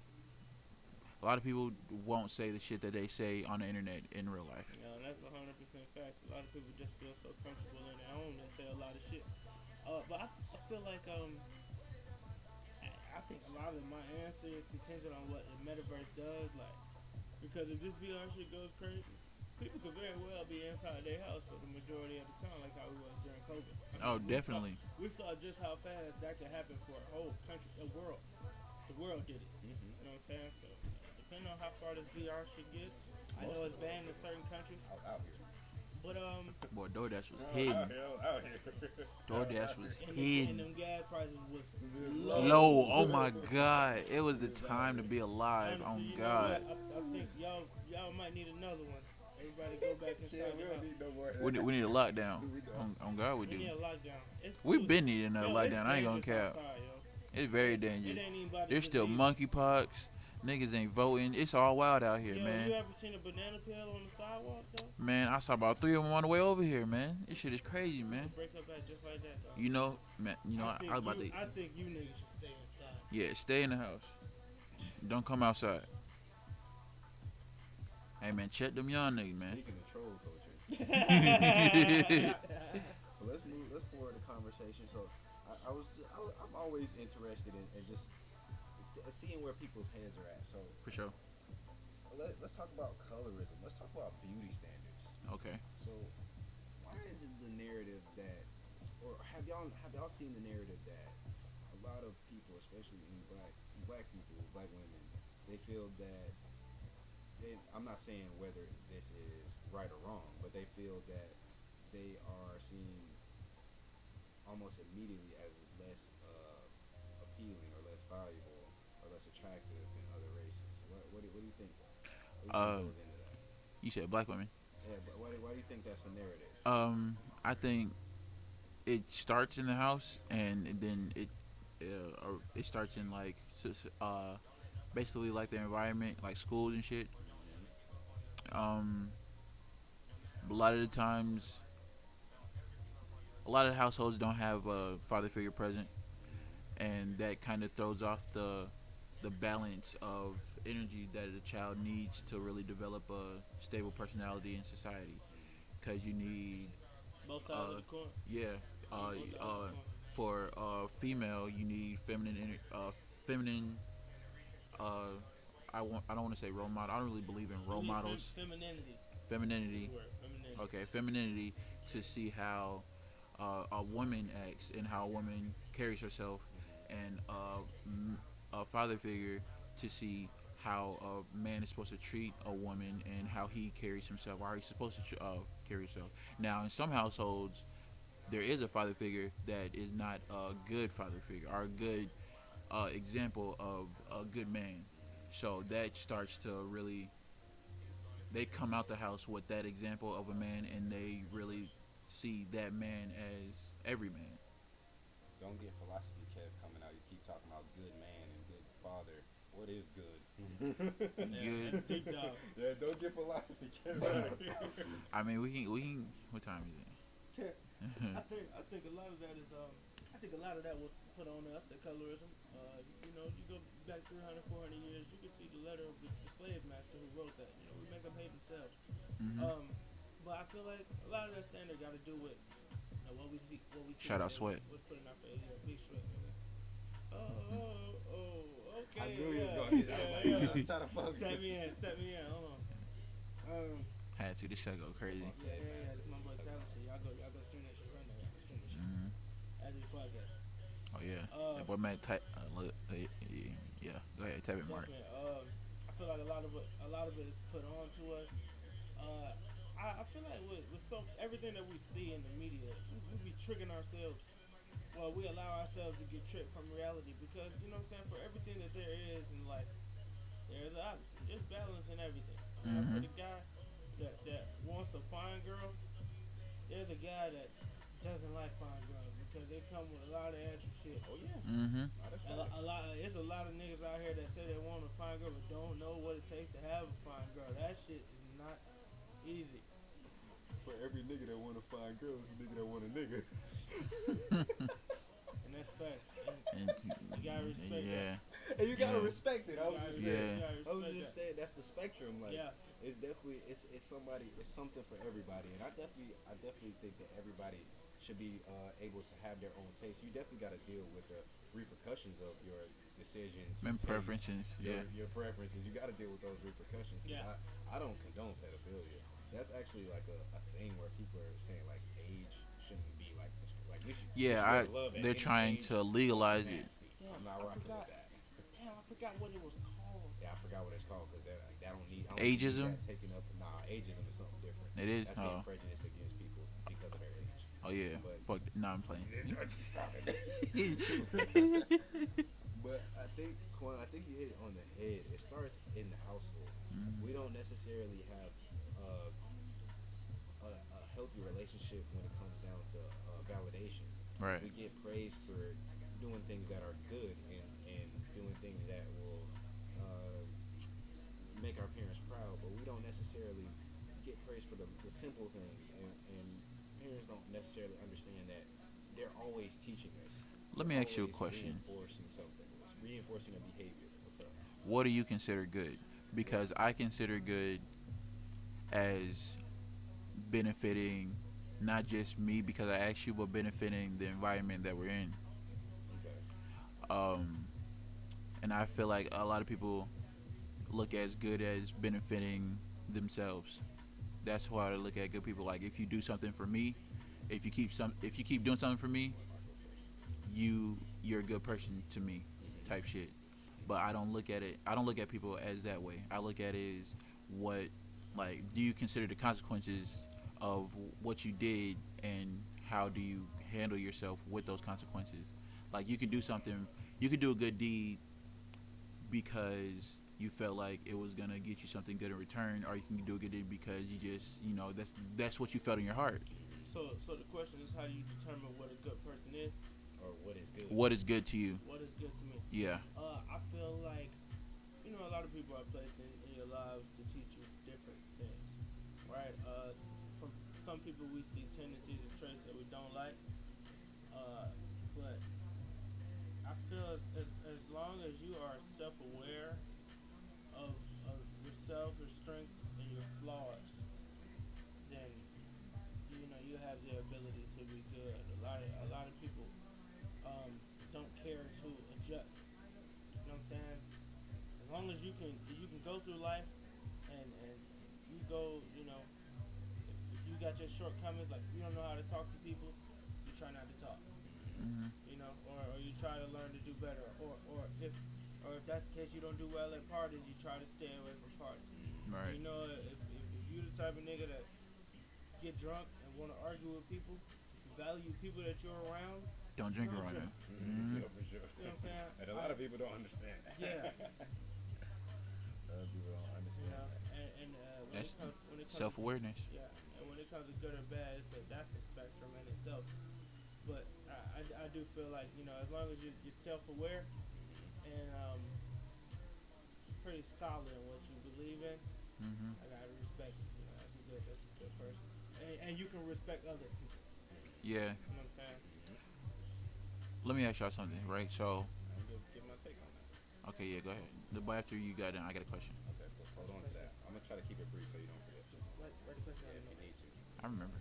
B: A lot of people won't say the shit that they say on the internet in real life.
C: You know, that's 100% facts. A lot of people just feel so comfortable in their own and say a lot of shit. But I feel like I think a lot of my answer is contingent on what the metaverse does. Like, because if this VR shit goes crazy, people could very well be inside their house for the majority of the time, like how we was during COVID.
B: Oh, definitely.
C: We saw just how fast that could happen for a whole country, a world. The world did it. You know what I'm saying? So, depending on how far this VR shit gets, I know it's banned in certain countries.
D: Out here.
C: But
B: Boy, DoorDash was hidden.
D: Out here.
B: DoorDash was
C: and
B: hidden.
C: them gas prices was
B: Low. Oh my God. It was the time to be alive. Oh
C: Honestly, you know
B: God.
C: what? I think y'all might need another one. Everybody go back inside
D: Shit, we
C: the
D: don't
C: house.
D: need no more.
B: We need a lockdown. On God, we
C: We
B: do.
C: need a lockdown. It's
B: We've
C: too-
B: been needing another
C: yo,
B: lockdown.
C: it's
B: I ain't gonna
C: dangerous
B: cap.
C: outside, yo.
B: It's very
C: It
B: dangerous.
C: ain't even about the
B: There's still
C: disease.
B: monkeypox. Niggas ain't voting. It's all wild out here,
C: Yo,
B: man.
C: you ever seen a banana peel on the sidewalk though?
B: Man, I saw about 3 of them on the way over here, man. This shit is crazy, man.
C: Break up at just like that though.
B: You know, man. You know, I was about to.
C: I think you niggas should stay inside.
B: Yeah, stay in the house. Don't come outside. Hey, man, check them young niggas, man.
D: Speaking of troll culture, well, let's forward the conversation. So, I'm always interested in just seeing where people's heads are at. So,
B: For sure.
D: let's talk about colorism. Let's talk about beauty standards.
B: Okay.
D: So, why is it the narrative that, or have y'all seen the narrative that a lot of people, especially in black people, black women, they feel that I'm not saying whether this is right or wrong, but they feel that they are seen almost immediately as less appealing or less valuable or less attractive than other races. What do you think? What do you think goes into that?
B: You said black women.
D: Yeah, but why do you think that's a narrative?
B: I think it starts in the house, and then it starts in like basically like the environment, like schools and shit. A lot of the times, a lot of households don't have a father figure present, and that kind of throws off the balance of energy that a child needs to really develop a stable personality in society. Because you need,
C: Both sides of the coin.
B: yeah,
C: Both sides of the coin.
B: for female, you need feminine, I don't want to say role model. I don't really believe in role models.
C: Femininity.
B: Femininity.
C: Word, femininity.
B: Okay, femininity, to see how a woman acts and how a woman carries herself, and a father figure to see how a man is supposed to treat a woman and how he carries himself, or how he's supposed to carry himself. Now, in some households, there is a father figure that is not a good father figure or a good example of a good man. So that starts to really, they come out the house with that example of a man, and they really see that man as every man.
D: Don't get philosophy, Kev, coming out. You keep talking about good man and good father. What is good?
C: Yeah,
B: Good.
C: that's deep dog.
D: Yeah, don't get philosophy, Kev.
B: I mean, we can. What time is it?
C: I think a lot of that is I think a lot of that was put on us, the colorism. You know, you go back 300, 400 years, you can see the letter of the slave master who wrote that. You know, we make them hate themselves.
B: Hmm.
C: But I feel like a lot of that standard got to do with what we see.
B: Shout out Sweat.
C: What's put in our face? Yeah, big Sweat. Nigga. Okay.
D: I knew he was
C: yeah,
D: going to hit. I was like,
C: yeah.
D: let's try to fuck
C: Tap me in. Hold on.
B: Had to. This shit go crazy.
C: Yeah. This my boy Tyler shit. Y'all go stream that shit right now. Y'all go stream that shit.
B: Hmm.
C: As we podcast.
B: Oh yeah. That boy Matt type. Yeah. Go ahead. Tap it, Mark.
C: Okay, I feel like a lot of it is put on to us. I feel like with everything that we see in the media, we be tricking ourselves. Well, we allow ourselves to get tricked from reality because you know what I'm saying. For everything that there is in life, there's the opposite. There's balance in everything. For the guy that wants a fine girl, there's a guy that doesn't like fine girls because they come with a lot of extra shit. Oh yeah.
B: Mm-hmm.
C: It's a lot of niggas out here that say they want a fine girl but don't know what it takes to have a fine girl. That shit is not easy.
D: For every nigga that want to find girls, a nigga that want a nigga.
C: And that's facts. And
B: And,
C: you gotta respect
B: yeah.
D: And you gotta
B: Yeah.
D: respect it. I was just saying.
B: Yeah.
D: I was just saying that's the spectrum. Like,
C: Yeah.
D: it's definitely it's something for everybody, and I definitely think that everybody should be able to have their own taste. You definitely got to deal with the repercussions of your decisions,
B: Men
D: your
B: preferences,
D: tastes,
B: yeah.
D: your preferences. You got to deal with those repercussions. 'Cause
C: Yeah.
D: I don't condone pedophilia. That's actually like a thing where people are saying like age shouldn't be like this. Like we should.
B: Yeah,
D: we should love at
B: they're
D: any
B: trying
D: age.
B: to legalize it.
D: Nasty.
C: Damn,
D: I'm not
C: I
D: rocking
C: forgot.
D: with that.
C: Damn, I forgot what it was called.
D: Yeah, I forgot what it's called because that don't need I don't
B: Ageism?
D: Need that taken up. Nah, ageism is something different.
B: It is?
D: That's
B: Oh.
D: being prejudiced against people because of their age.
B: Oh yeah.
D: But-
B: Fuck. Nah, I'm playing.
D: Stop it. But I think Quan, I think you hit it on the head. It starts in the household. We don't necessarily have a healthy relationship when it comes down to validation.
B: Right.
D: We get praised for doing things that are good and doing things that will make our parents proud, but we don't necessarily get praised for the simple things, and parents don't necessarily understand that they're always teaching us.
B: Let me
D: They're
B: ask you a
D: always
B: question.
D: Reinforcing something. It's reinforcing a behavior. What's up?
B: What do you consider good? Because I consider good as benefiting not just me because I asked you, but benefiting the environment that we're in.
D: Okay.
B: And I feel like a lot of people look as good as benefiting themselves. That's why I look at good people. Like if you do something for me, if you keep doing something for me, you're a good person to me, type shit. But I don't look at it. I don't look at people as that way. I look at it as what, like, do you consider the consequences of what you did, and how do you handle yourself with those consequences? Like you can do something, you could do a good deed because you felt like it was gonna get you something good in return, or you can do a good deed because you just, that's what you felt in your heart.
C: So the question is, how do you determine what a good person is?
D: Or what is good?
B: What is good to you?
C: What is good to me?
B: Yeah.
C: I feel like, a lot of people are placed in your lives to teach you different things, right? From some people we see tendencies and traits that we don't like, but I feel as long as you are self-aware of yourself, your strengths, and your flaws, then you have the ability to be good. A lot of people don't care to adjust. You know what I'm saying? As long as as you can go through life and you go, if you got your shortcomings, like you don't know how to talk to people, you try not to talk.
B: Hmm.
C: Or you try to learn to do better, or if that's the case, you don't do well at parties, you try to stay away from parties.
B: Right.
C: If you the type of nigga that get drunk and want to argue with people, if you value people that you're around,
B: Don't drink
C: don't
B: around
C: drink.
B: them.
A: Yeah, for sure.
C: You know what I'm saying?
A: And a lot of people don't understand that.
C: Yeah.
A: A lot of people don't
C: You
A: understand
C: know,
A: that.
C: and
B: That's
C: when it comes
B: self-awareness.
C: yeah, and when it comes to good or bad, that's a spectrum in itself. But I do feel like as long as you're self-aware and pretty solid in what you believe in,
B: Hmm.
C: I gotta respect. That's a good person, and you can respect other people.
B: Yeah.
C: You know what I'm saying?
B: Let me ask y'all something, right? So,
A: I'm gonna give my take on that.
B: okay, yeah, go ahead. But after you got in, I got a question.
A: Okay, so hold on to that. I'm gonna try to keep it brief so you don't forget.
C: Write the question
A: Yeah, if
C: down.
A: you need to.
B: I remember.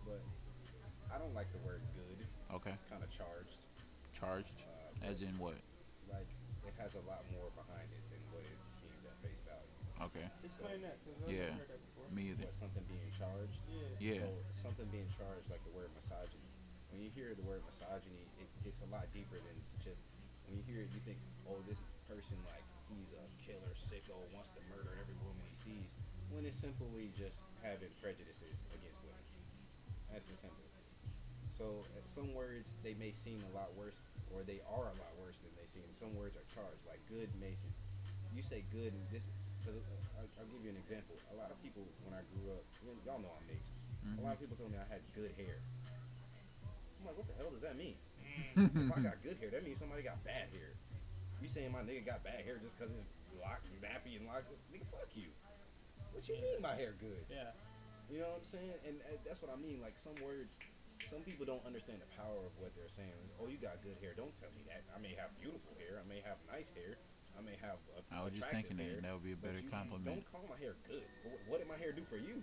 A: But I don't like the word good.
B: Okay.
A: It's kind of charged.
B: Charged? As in what?
A: Like it has a lot more behind it than what it seems at face value.
B: Okay.
C: Explain that, because I've
B: Yeah.
C: never heard that before.
B: Me either.
A: What something being charged?
B: Yeah.
A: So something being charged, like the word misogyny. When you hear the word misogyny, it's a lot deeper than just. When you hear it, you think, oh, this person like he's a killer, sicko, wants to murder every woman he sees. When it's simply just having prejudices against women. That's as simple as it is. So some words they may seem a lot worse, or they are a lot worse than they seem. Some words are charged, like good may seem. You say good and this, because I'll give you an example. A lot of people, when I grew up, y'all know I'm mixed. A lot of people told me I had good hair. I'm like, what the hell does that mean? If I got good hair, that means somebody got bad hair. You saying my nigga got bad hair just because it's locked, nappy, and locked? Nigga, fuck you. What you mean my hair good?
C: Yeah.
A: You know what I'm saying? And that's what I mean. Like some words, some people don't understand the power of what they're saying. Oh, you got good hair. Don't tell me that. I may have beautiful hair. I may have nice hair. I may have
B: I was just thinking
A: hair,
B: that would be a
A: but
B: better
A: you
B: compliment.
A: don't call my hair good. What did my hair do for you?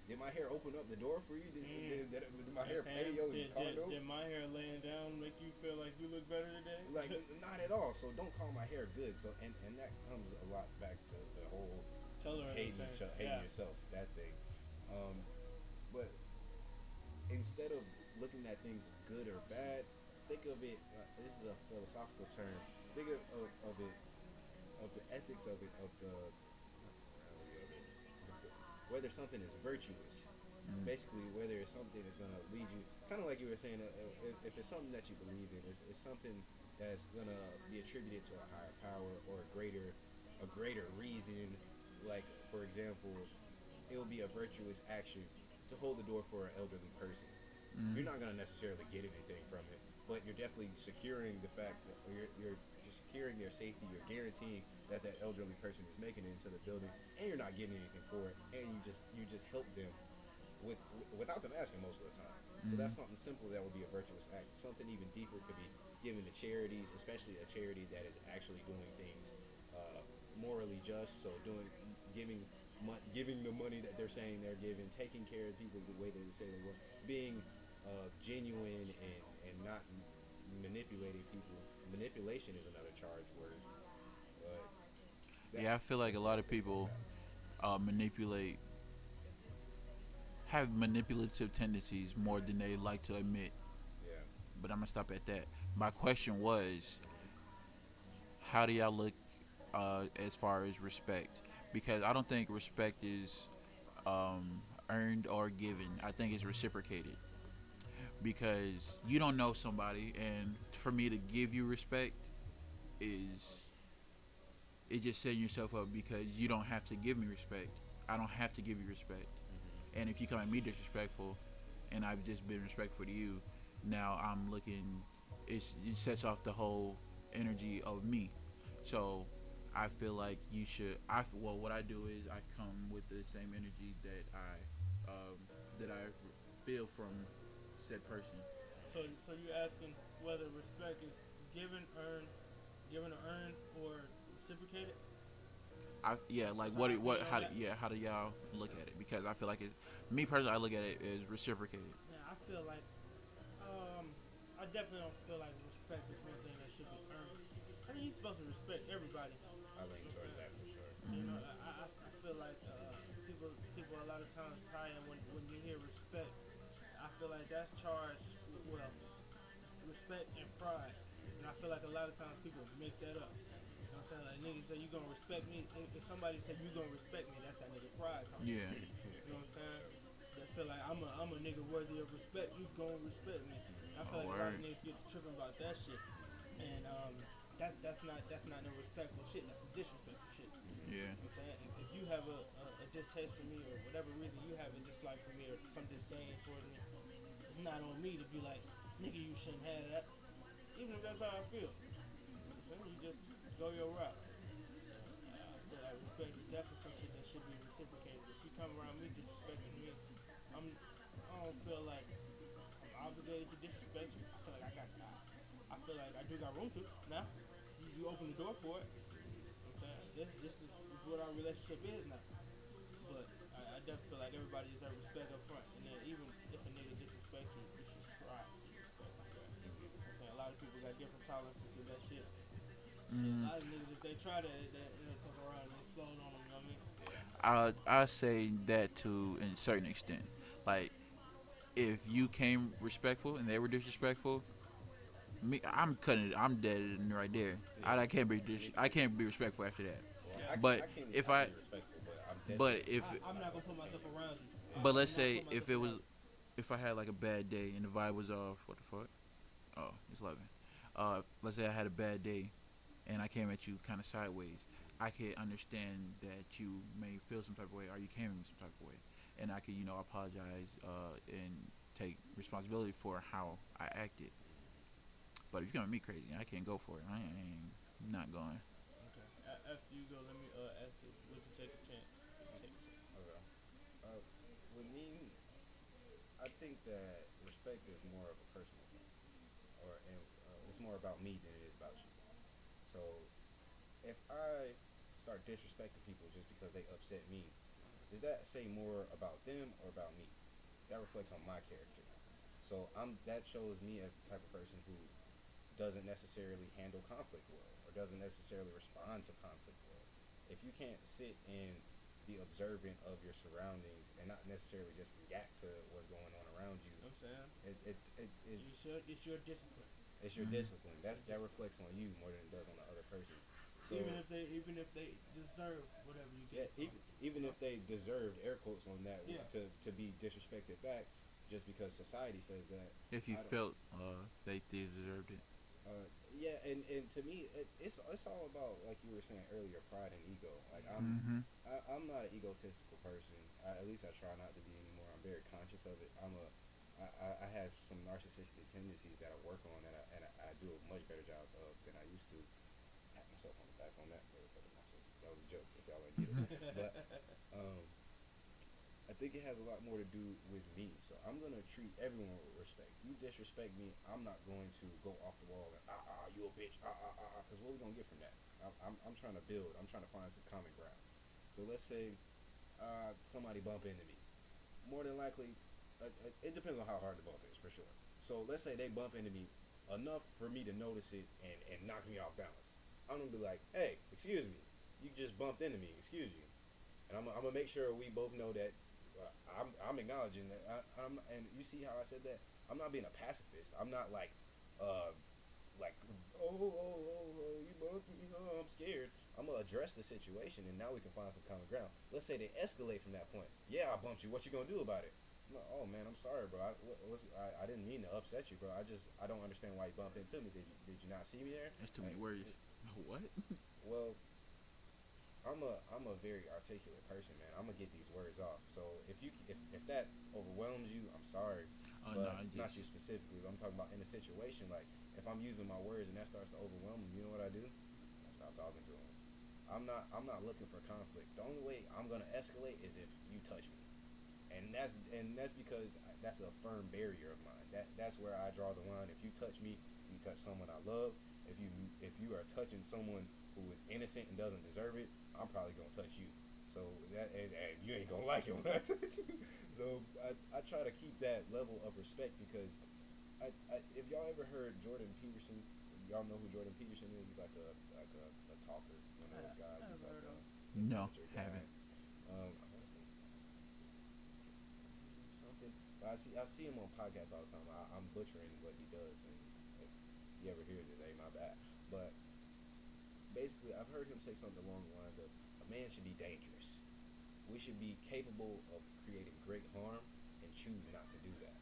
A: Did my hair open up the door for you? Did my hair pay your condo?
C: Did my hair laying down make you feel like you look better today?
A: Like not at all. So don't call my hair good. So and that comes a lot back to the whole
C: Color
A: hating yourself, that thing. But instead of looking at things good or bad, think of it. This is a philosophical term. Think of it, of the ethics of it, whether something is virtuous. Basically, whether it's something that's going to lead you, kind of like you were saying, if it's something that you believe in, if it's something that's going to be attributed to a higher power or a greater reason. Like, for example, it will be a virtuous action to hold the door for an elderly person. You're not going to necessarily get anything from it, but you're definitely securing the fact that you're securing their safety. You're guaranteeing that elderly person is making it into the building, and you're not getting anything for it, and you just help them without them asking most of the time. So that's something simple that would be a virtuous act. Something even deeper could be given to charities, especially a charity that is actually doing things morally just. So giving the money that they're saying they're giving, taking care of people the way they say they will, being genuine and not manipulating people. Manipulation is another charged word. But
B: Yeah, I feel like a lot of people have manipulative tendencies more than they like to admit.
A: Yeah.
B: But I'm gonna stop at that. My question was, how do y'all look as far as respect? Because I don't think respect is earned or given. I think it's reciprocated. Because you don't know somebody, and for me to give you respect is just setting yourself up, because you don't have to give me respect. I don't have to give you respect. And if you come at me disrespectful, and I've just been respectful to you, now I'm looking. It sets off the whole energy of me. So I feel like you should. What I do is I come with the same energy that I feel from said person.
C: So you're asking whether respect is given or earned, or reciprocated?
B: How do y'all look at it? Because I feel like me personally, I look at it as reciprocated.
C: Yeah, I feel like I definitely don't feel like respect is one thing that should be earned. I mean, you're supposed to respect everybody,
A: I lean towards that for sure.
C: You know, I feel like people a lot of times tie in when you hear respect. I feel like that's charged with, well, respect and pride. And I feel like a lot of times people mix that up. You know what I'm saying? Like niggas say you gonna respect me. If somebody say you gonna respect me, that's that nigga pride talking.
B: Yeah.
C: You know what I'm saying? They feel like I'm a nigga worthy of respect. You gonna respect me. And I feel
B: Oh,
C: like a lot of
B: word.
C: niggas get tripping about that shit. And that's not no respectful shit. That's some disrespectful shit.
B: Yeah.
C: You know what I'm saying? If you have a distaste for me or whatever reason you have a dislike for me or some disdain for me, it's not on me to be like, nigga, you shouldn't have that. Even if that's how I feel. You know what I'm saying? You just go your route. I feel like respect is definitely some shit that should be reciprocated. If you come around me disrespecting me, I don't feel like I'm obligated to disrespect you. I feel like I do got room to now. You open the door for it. You know what I'm saying? This is what our relationship is now. But I definitely feel like everybody deserves respect up front. And then even if a nigga disrespects you, you should try to respect him back. You know what I'm saying? A lot of people got different tolerances with that shit. Shit, a lot of niggas, if they try that, they'll come around and explode on them, you know what I mean?
B: I say that to a certain extent. Like if you came respectful and they were disrespectful, me, I'm cutting it. I'm dead right there.
D: Yeah.
B: I can't be
D: Me
B: I
D: too.
B: can't be respectful after that.
D: Well,
C: Yeah.
B: But if
D: I
B: I
D: can be respectful, but I'm
B: but
D: definitely.
B: if
C: I'm not gonna put myself around you.
B: but
C: I'm
B: let's
C: not
B: say
C: putting
B: if
C: myself
B: it was
C: around you.
B: if I had like a bad day and the vibe was off, what the fuck? Oh, it's 11. Let's say I had a bad day and I came at you kind of sideways. I could understand that you may feel some type of way or you came at me some type of way, and I could apologize and take responsibility for how I acted. But if you're gonna be crazy, I can't go for it. I ain't not going.
C: Okay. After you go, let me ask this. Would you take a chance? Would you take a chance?
D: Okay. Uh, with me, I think that respect is more of a personal thing, and it's more about me than it is about you. So if I start disrespecting people just because they upset me, does that say more about them or about me? That reflects on my character. So that shows me as the type of person who doesn't necessarily handle conflict well or doesn't necessarily respond to conflict well. If you can't sit and be observant of your surroundings and not necessarily just react to what's going on around you,
C: You know what I'm saying? It's your discipline.
D: it's your discipline. That reflects on you more than it does on the other person. So
C: Even if they deserve whatever you
D: yeah,
C: get from
D: even if they deserved air quotes on that
C: Yeah.
D: to be disrespected back, just because society says that.
B: If you
D: I don't-
B: felt they deserved it.
D: Yeah, and to me, it's all about, like you were saying earlier, pride and ego. Like
B: Mm-hmm.
D: I'm not an egotistical person. At least I try not to be anymore. I'm very conscious of it. I have some narcissistic tendencies that I work on, and I do a much better job of than I used to. Pat myself on the back on that, motherfucker. Narcissist. That was a joke. If y'all ain't get it, but um, I think it has a lot more to do with me. So I'm gonna treat everyone with respect. You disrespect me, I'm not going to go off the wall and you a bitch because what we gonna get from that? I'm trying to build. I'm trying to find some common ground. So let's say somebody bump into me. More than likely, it depends on how hard the bump is for sure. So let's say they bump into me enough for me to notice it and knock me off balance. I'm gonna be like, hey, excuse me, you just bumped into me. Excuse you. And I'm gonna make sure we both know that I'm acknowledging that and you see how I said that I'm not being a pacifist. I'm not like you bumped me. Oh, I'm scared. I'm gonna address the situation and now we can find some common ground. Let's say they escalate from that point. Yeah, I bumped you. What you gonna do about it? I'm like, oh man, I'm sorry, bro. I didn't mean to upset you, bro. I don't understand why you bumped into me. Did you not see me there?
B: That's too many words. What?
D: Well, I'm a very articulate person, man. I'm gonna get these words off. So if that overwhelms you, I'm sorry,
B: Oh
D: but
B: no, I
D: not
B: just
D: you specifically. But I'm talking about in a situation like if I'm using my words and that starts to overwhelm them, you know what I do? I stop talking to them. I'm not looking for conflict. The only way I'm gonna escalate is if you touch me, and that's because that's a firm barrier of mine. That's where I draw the line. If you touch me, you touch someone I love. If you are touching someone who is innocent and doesn't deserve it, I'm probably gonna touch you. So and you ain't gonna like it when I touch you. So I try to keep that level of respect because if y'all ever heard Jordan Peterson, y'all know who Jordan Peterson is. He's like a
A: talker, one of those guys. He's like
C: heard
A: a
C: of.
B: No,
A: influencer guy.
B: haven't.
A: I want to say something, but I see him on podcasts all the time. I'm butchering what he does, and if he ever hears it, hey, my bad. But basically, I've heard him say something along the lines of, a man should be dangerous. We should be capable of creating great harm and choose not to do that.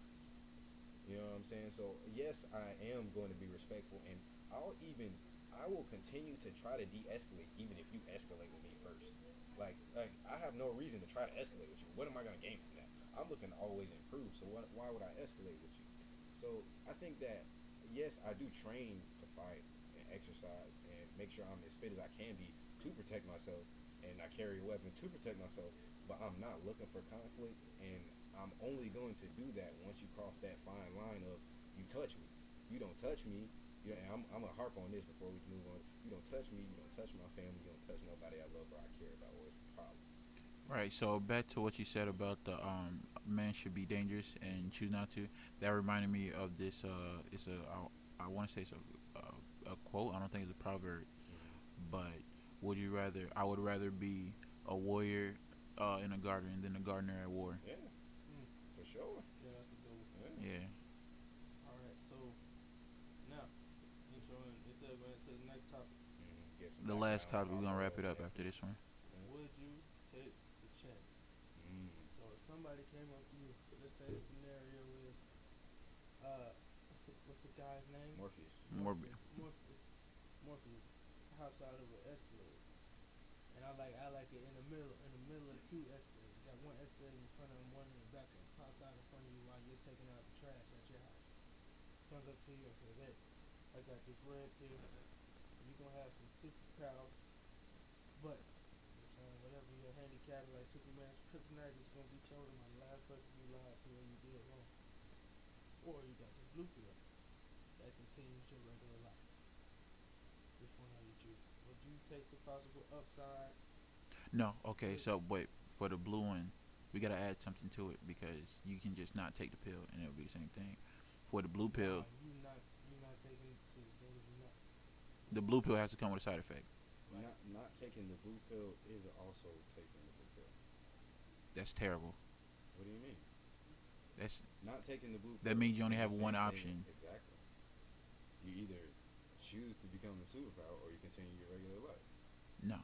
A: You know what I'm saying? So yes, I am going to be respectful, and I will continue to try to de-escalate, even if you escalate with me first. Like I have no reason to try to escalate with you. What am I going to gain from that? I'm looking to always improve. So why would I escalate with you? So I think that yes, I do train to fight and exercise and make sure I'm as fit as I can be to protect myself, and I carry a weapon to protect myself. But I'm not looking for conflict, and I'm only going to do that once you cross that fine line of you touch me. You don't touch me. You know, and I'm gonna harp on this before we move on. You don't touch me. You don't touch my family. You don't touch nobody I love or I care about, or it's a problem.
B: Right. So back to what you said about the man should be dangerous and choose not to. That reminded me of this. It's a I want to say it's a quote. I don't think it's a proverb. But would you rather? I would rather be a warrior in a garden than a gardener at war.
A: Yeah, for sure.
C: Yeah, that's a good one.
A: Yeah.
B: Yeah.
C: All right, so now intro and it said going to the next topic.
A: Get some
B: The last
A: background
B: copy. We're gonna
A: on
B: wrap it up
A: yeah.
B: after this one.
C: Would you take the chance?
A: Mm.
C: So if somebody came up to you, let's say the scenario is, what's the guy's name?
A: Morpheus.
C: Morpheus hops out of an escalator, and I like it in the middle of two escalators. You got one escalator in front of him, one in the back of him. Pops out in front of you while you're taking out the trash at your house. Comes up to you and says, "Hey, I got this red pill. You're gonna have some superpowers, but whatever your handicap, like Superman's kryptonite, is gonna be chosen by the last person you lied to when you did wrong. Or you got this blue pill that continues your regular life. Which one are you choosing? Would you take the possible upside?
B: No. Okay. So wait for the blue one. We gotta add something to it because you can just not take the pill and it'll be the same thing. For the blue pill,
C: You're not taking it to the blue.
B: the blue pill has to come with a side effect.
C: Right.
A: Not taking the blue pill is also taking the blue pill.
B: That's terrible.
A: What do you mean?
B: That's
A: Not taking the blue pill.
B: That means you only
A: is
B: have
A: the
B: one
A: same
B: option.
A: thing. Exactly. You either choose to become the superpower or you continue your regular life.
B: no.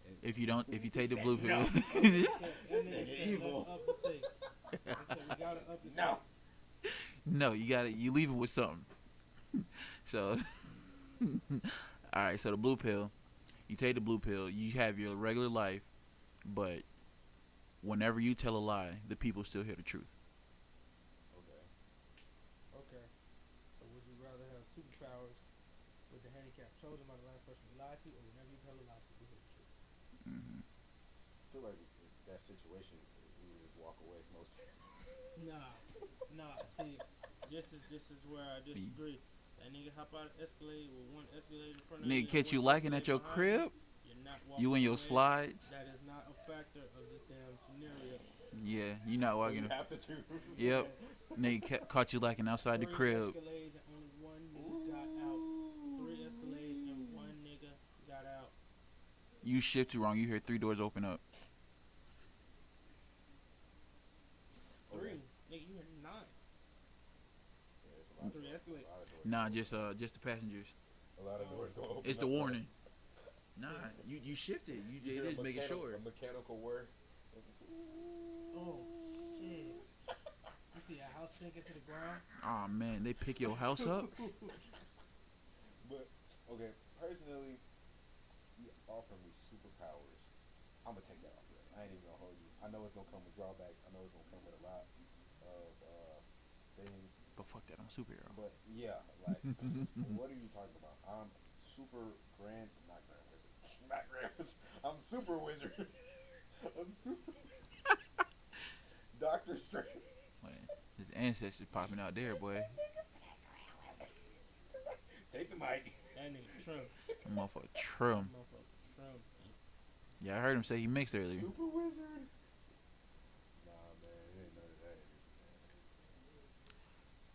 A: And
B: If you take the blue pill,
C: That nigga said,
A: evil.
C: let's up the stakes. They said, we gotta up the
A: No.
C: stakes.
B: no, you leave it with something. So, all right. So the blue pill, you take the blue pill. You have your regular life, but whenever you tell a lie, the people still hear the truth.
A: Okay.
C: Okay. So would you rather have superpowers with the handicap chosen by the last person you lied to, or whenever you tell a lie, people hear the truth?
B: Hmm.
A: I feel like that situation, we would just walk away. Most people.
C: Nah. See, this is where I disagree. That nigga hop out of escalator with one escalator in front of you.
B: Nigga catch you
C: one
B: lacking at
C: escalator
B: your
C: behind
B: crib.
C: You're not
B: You
C: walking
B: in your
C: away.
B: slides.
C: That is not a factor of this damn scenario.
B: Yeah, you not
A: So
B: walking.
A: you have to choose.
B: Yep. Nigga caught you lacking outside the
C: Three
B: crib.
C: Escalades and only one nigga got out. 3 Escalades and one nigga got out.
B: You shifted wrong. You hear 3 doors open up.
C: 3.
A: Okay.
C: Nigga, you had 9.
A: Yeah, it's a lot
C: 3
A: of
C: Escalades.
A: doors
B: Nah,
A: go open.
B: just the passengers.
A: A lot of doors go open.
B: It's the
A: up.
B: warning. Nah, you shifted. You
A: Is there
B: did make it sure.
A: A mechanical word.
C: Oh, shit. You see a house sinking to the ground?
B: Oh man, they pick your house up.
A: But okay, personally, you offer me superpowers. I'm gonna take that off. I ain't even gonna hold you. I know it's gonna come with drawbacks. I know it's gonna come with a lot of things.
B: But fuck that, I'm a superhero.
A: But yeah, like, what are you talking about? I'm not grand wizard. I'm super wizard. I'm super Doctor Strange.
B: Man, his ancestors popping out there, boy.
A: Take the mic.
C: That nigga trim.
B: That motherfucker trim.
C: Motherfucker trim.
B: Yeah, I heard him say he mixed earlier.
A: Super wizard. Nah, man, it ain't none of that.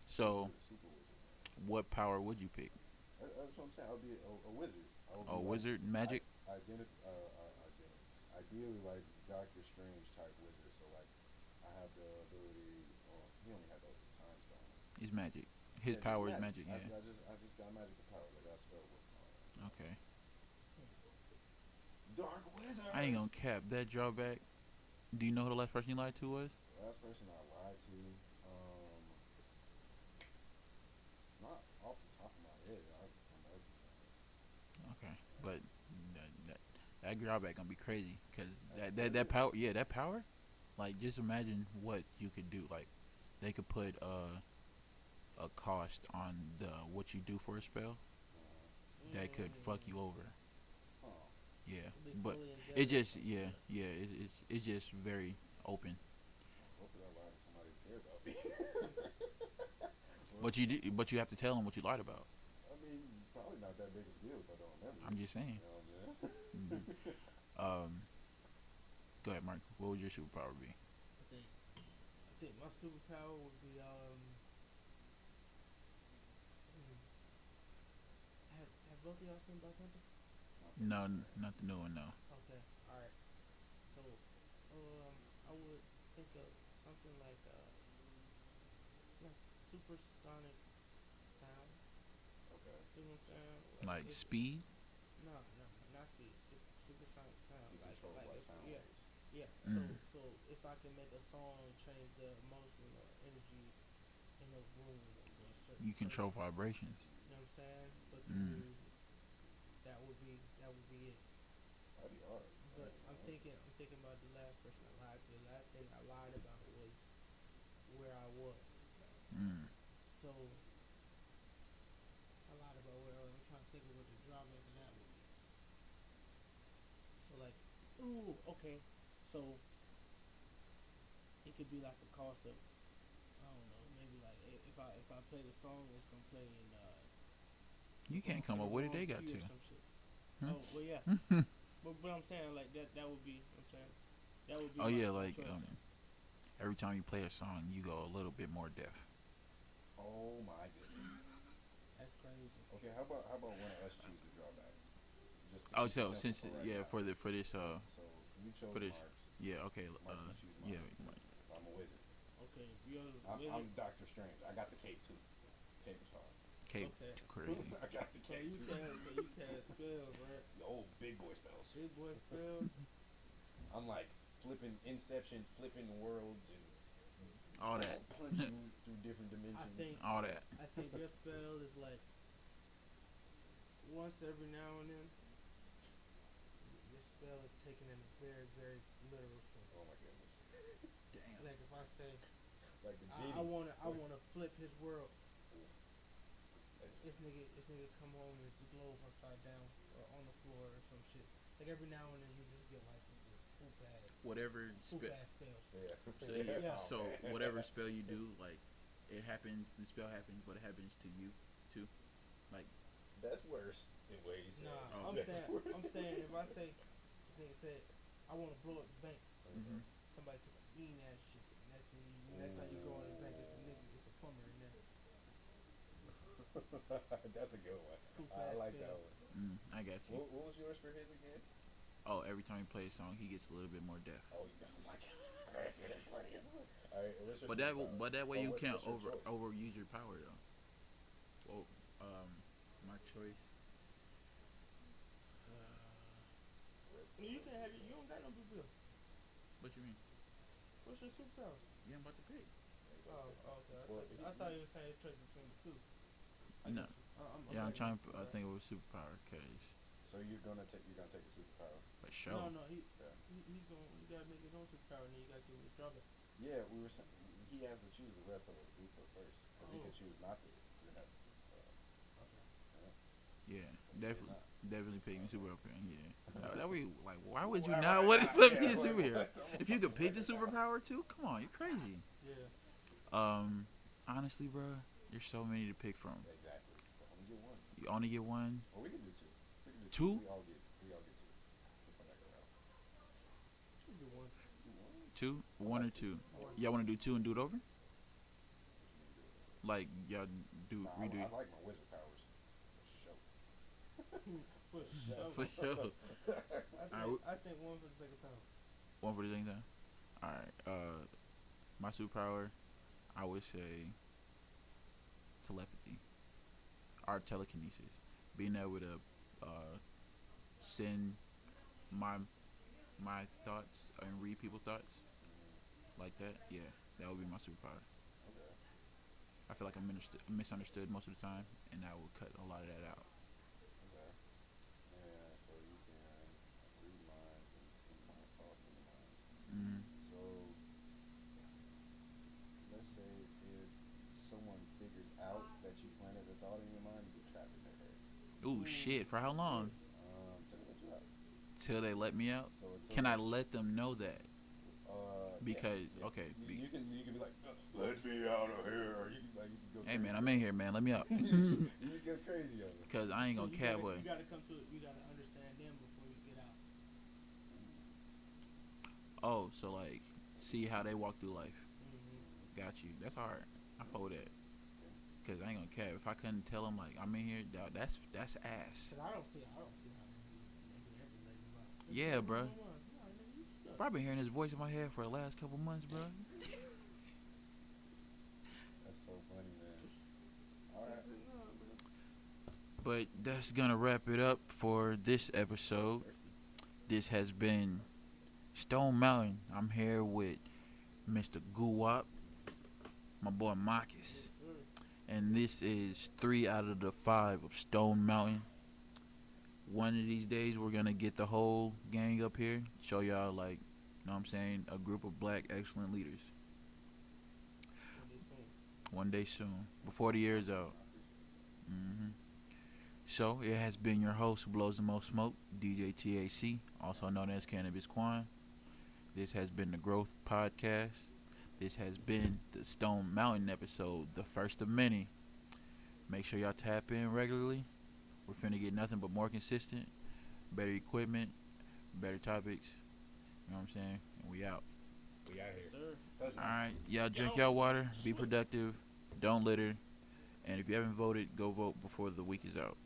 B: So,
A: Super wizard.
B: what power would you pick?
A: That's what I'm saying. I'll be a wizard.
B: A wizard, magic?
D: ideally like Doctor Strange type wizard. So like, I have the ability. Well, he only had the time stone.
B: It's magic. His
D: Yeah, just
B: power is magic. Yeah.
D: I just got magical powers. I got spell book and all that.
B: Okay.
D: Dark wizard.
B: I ain't gonna cap that drawback. Do you know who the last person you lied to was?
D: The last person I lied to, not off the top of my head. I might be.
B: Okay, but that drawback gonna be crazy because that power, yeah, that power, like just imagine what you could do. Like they could put a cost on the what you do for a spell that could fuck you over.
D: Oh,
B: Yeah,
C: Be
B: but
C: fully
B: it
C: indebted.
B: just it's just very open.
D: hopefully I lied to somebody who cared about me.
B: But you have to tell them what you lied about.
D: I mean, it's probably not that big of a deal if I don't remember.
B: I'm just saying.
D: You know what I'm saying?
B: Go ahead, Mark. What would your superpower be?
C: I think my superpower would be have both of y'all seen Black Panther?
B: No, not the new one. No.
C: Okay, all right. So, I would think of something like supersonic sound.
D: Okay.
C: You know what I'm saying?
B: Like
C: if,
B: speed.
C: no, not speed. Supersonic sound.
D: You control like sound
C: yeah,
D: waves.
C: yeah.
B: Mm.
C: So if I can make a song change the emotion or energy in a room or a certain
B: You control
C: place,
B: vibrations.
C: you know what I'm saying? But the
B: Mm.
C: music, that would be it.
D: That'd be hard.
C: But I'm thinking about the last person I lied to. The last thing I lied about was where I was.
B: Mm.
C: So I lied about where I was. I'm trying to think of what the drawback of that would be. So like, ooh, okay. So it could be like a cost of, I don't know, maybe like if I play the song, it's gonna play in
B: You can't come
C: in
B: up
C: the
B: with it.
C: wrong
B: They got
C: key
B: to.
C: or some shit.
B: Hmm?
C: Oh well, yeah. But I'm saying like that would be. I'm saying that would be.
B: Oh yeah,
C: my
B: like
C: choice.
B: every time you play a song, you go a little bit more deaf.
D: Oh my goodness.
C: That's crazy.
D: Okay, how about one of us choose the drawback? Just to
B: Oh,
D: keep it
B: so
D: simple
B: since
D: for right
B: yeah,
D: now.
B: for this
D: So you chose
B: for this-
D: Marks.
B: yeah, okay,
D: Mark, you choose mine.
B: yeah,
D: I'm a wizard.
C: Okay, you're the
D: I'm
C: wizard.
D: Doctor Strange. I got the cape too. Cape is hard.
B: Cape
C: Okay.
B: crazy.
D: I got the
C: So
D: cape
C: you
D: too.
C: cast spells, right?
D: The old big boy spells.
C: Big boy spells.
D: I'm like flipping Inception, flipping worlds, and
B: All that,
D: punching through different dimensions.
C: think-
B: all that.
C: I think your spell is like once every now and then. Your spell is taken in a very, very literal sense.
D: Oh my goodness.
B: Damn.
C: Like if I say
D: Like the
C: I
D: genie.
C: wanna flip his world.
D: That's-
C: This nigga come home and it's the globe upside down or on the floor or some shit. Like every now and then you just get like this spoof
B: Whatever
C: ass spells.
D: Yeah.
B: So yeah,
C: Yeah.
B: so
D: Oh, man.
B: whatever spell you do, like it happens, the spell happens, but it happens to you too. Like
D: That's worse than what he said.
C: Nah,
B: Oh.
D: That's worse.
C: I'm saying if I say this nigga said I wanna blow up the bank,
B: mhm.
C: somebody took a mean ass shit. Next time you go in the bank, it's a nigga, it's a plumber in there.
D: That's a good one.
C: Spoof
D: I
C: ass
D: like
C: spell.
D: that one.
B: I got you.
D: What was yours for his again?
B: Oh, every time you play a song, he gets a little bit more deaf.
D: Oh, my god. That's funny. Alright, what's your
B: But
D: superpower?
B: that way
D: Oh,
B: you
D: what's-
B: can't
D: what's your choice?
B: overuse your power though. Well, my choice.
C: You can have it. You don't got no big bill.
B: What you mean?
C: What's your superpower?
B: Yeah, I'm about to pick.
C: Oh, okay.
D: Well,
C: I thought you were saying it's choice between the two.
B: No. Yeah, I'm trying to
C: Alright.
B: think of a superpower, cause
D: So you're gonna take the superpower.
B: for sure.
C: No,
D: Yeah.
C: he's going. You gotta make your own superpower, and then you gotta give him his drawback.
D: Yeah, we were saying he has to choose the red pill or the blue pill first, because he
C: Oh.
D: could choose not to. Then that's the superpower.
C: Okay.
B: Yeah,
D: But
B: definitely,
D: not.
B: definitely picking superpower. Yeah, that way, like, why would you
D: Why-
B: not
D: why
B: want to
D: not?
B: flip
D: Yeah,
B: your
D: why-
B: superhero?
D: why-
B: If you could pick the superpower too, come on, you're crazy.
C: Yeah.
B: Honestly, bro, there's so many to pick from.
D: Exactly. But only get one.
B: You only get one.
D: Or we can do two. We can do
B: Two?
D: We all get two. We'll come back around.
C: Choose your one.
D: Do one?
B: Two, one or two.
C: One.
B: Y'all want to do two and do it over?
D: What you mean do it?
B: Like y'all do
D: Nah,
B: redo.
D: I like my wizard powers. For sure.
C: For sure.
B: For sure.
C: I think one for the second time.
B: One for the thing time. All right. My superpower, I would say telepathy, or telekinesis, being able to send my my thoughts and read people's thoughts like that. Yeah, that would be my superpower.
D: Okay.
B: I feel like I'm misunderstood most of the time, and that would cut a lot of that out.
D: Okay. Yeah. So you can read minds and my thoughts in the minds.
B: Mm.
D: So let's say if someone figures out that you planted a thought in your mind, you get trapped in their head.
B: Ooh, shit! For how long?
D: Till they let you out.
B: Till they let me out?
D: So until
B: Can I let them know that? Because
D: yeah.
B: okay,
D: You can be like, let me out of here, or you can go.
B: hey man,
D: crazy.
B: I'm in here, man. Let me out.
D: You can go crazy on it.
B: Cause I ain't
C: So
B: gonna cat boy.
C: you gotta come to it. You gotta understand them before you get out.
B: Oh, so like, see how they walk through life.
C: Mm-hmm.
B: Got you. That's hard. I hold that. Cause I ain't gonna cap. If I couldn't tell them like I'm in here, that's ass.
C: Cause I don't see how they ever let you out.
B: Yeah, bruh.
C: Nah, nigga, you stuck.
B: Bro, I've been hearing his voice in my head for the last couple months, bro.
D: That's so funny, man. All right.
B: But that's gonna wrap it up for this episode. This has been Stone Mountain. I'm here with Mr. Guwap, my boy Marcus. And this is 3 out of the 5 of Stone Mountain. One of these days, we're going to get the whole gang up here, show y'all, like, you know what I'm saying, a group of black excellent leaders. One day soon, before the year's out. So, it has been your host who blows the most smoke, DJ TAC, also known as Cannabis Quan. This has been the Growth Podcast. This has been the Stone Mountain episode, the first of many. Make sure y'all tap in regularly. We're finna get nothing but more consistent, better equipment, better topics. You know what I'm saying? And we out.
A: We out here.
C: Sir.
B: Alright, y'all drink y'all water, be productive, don't litter, and if you haven't voted, go vote before the week is out.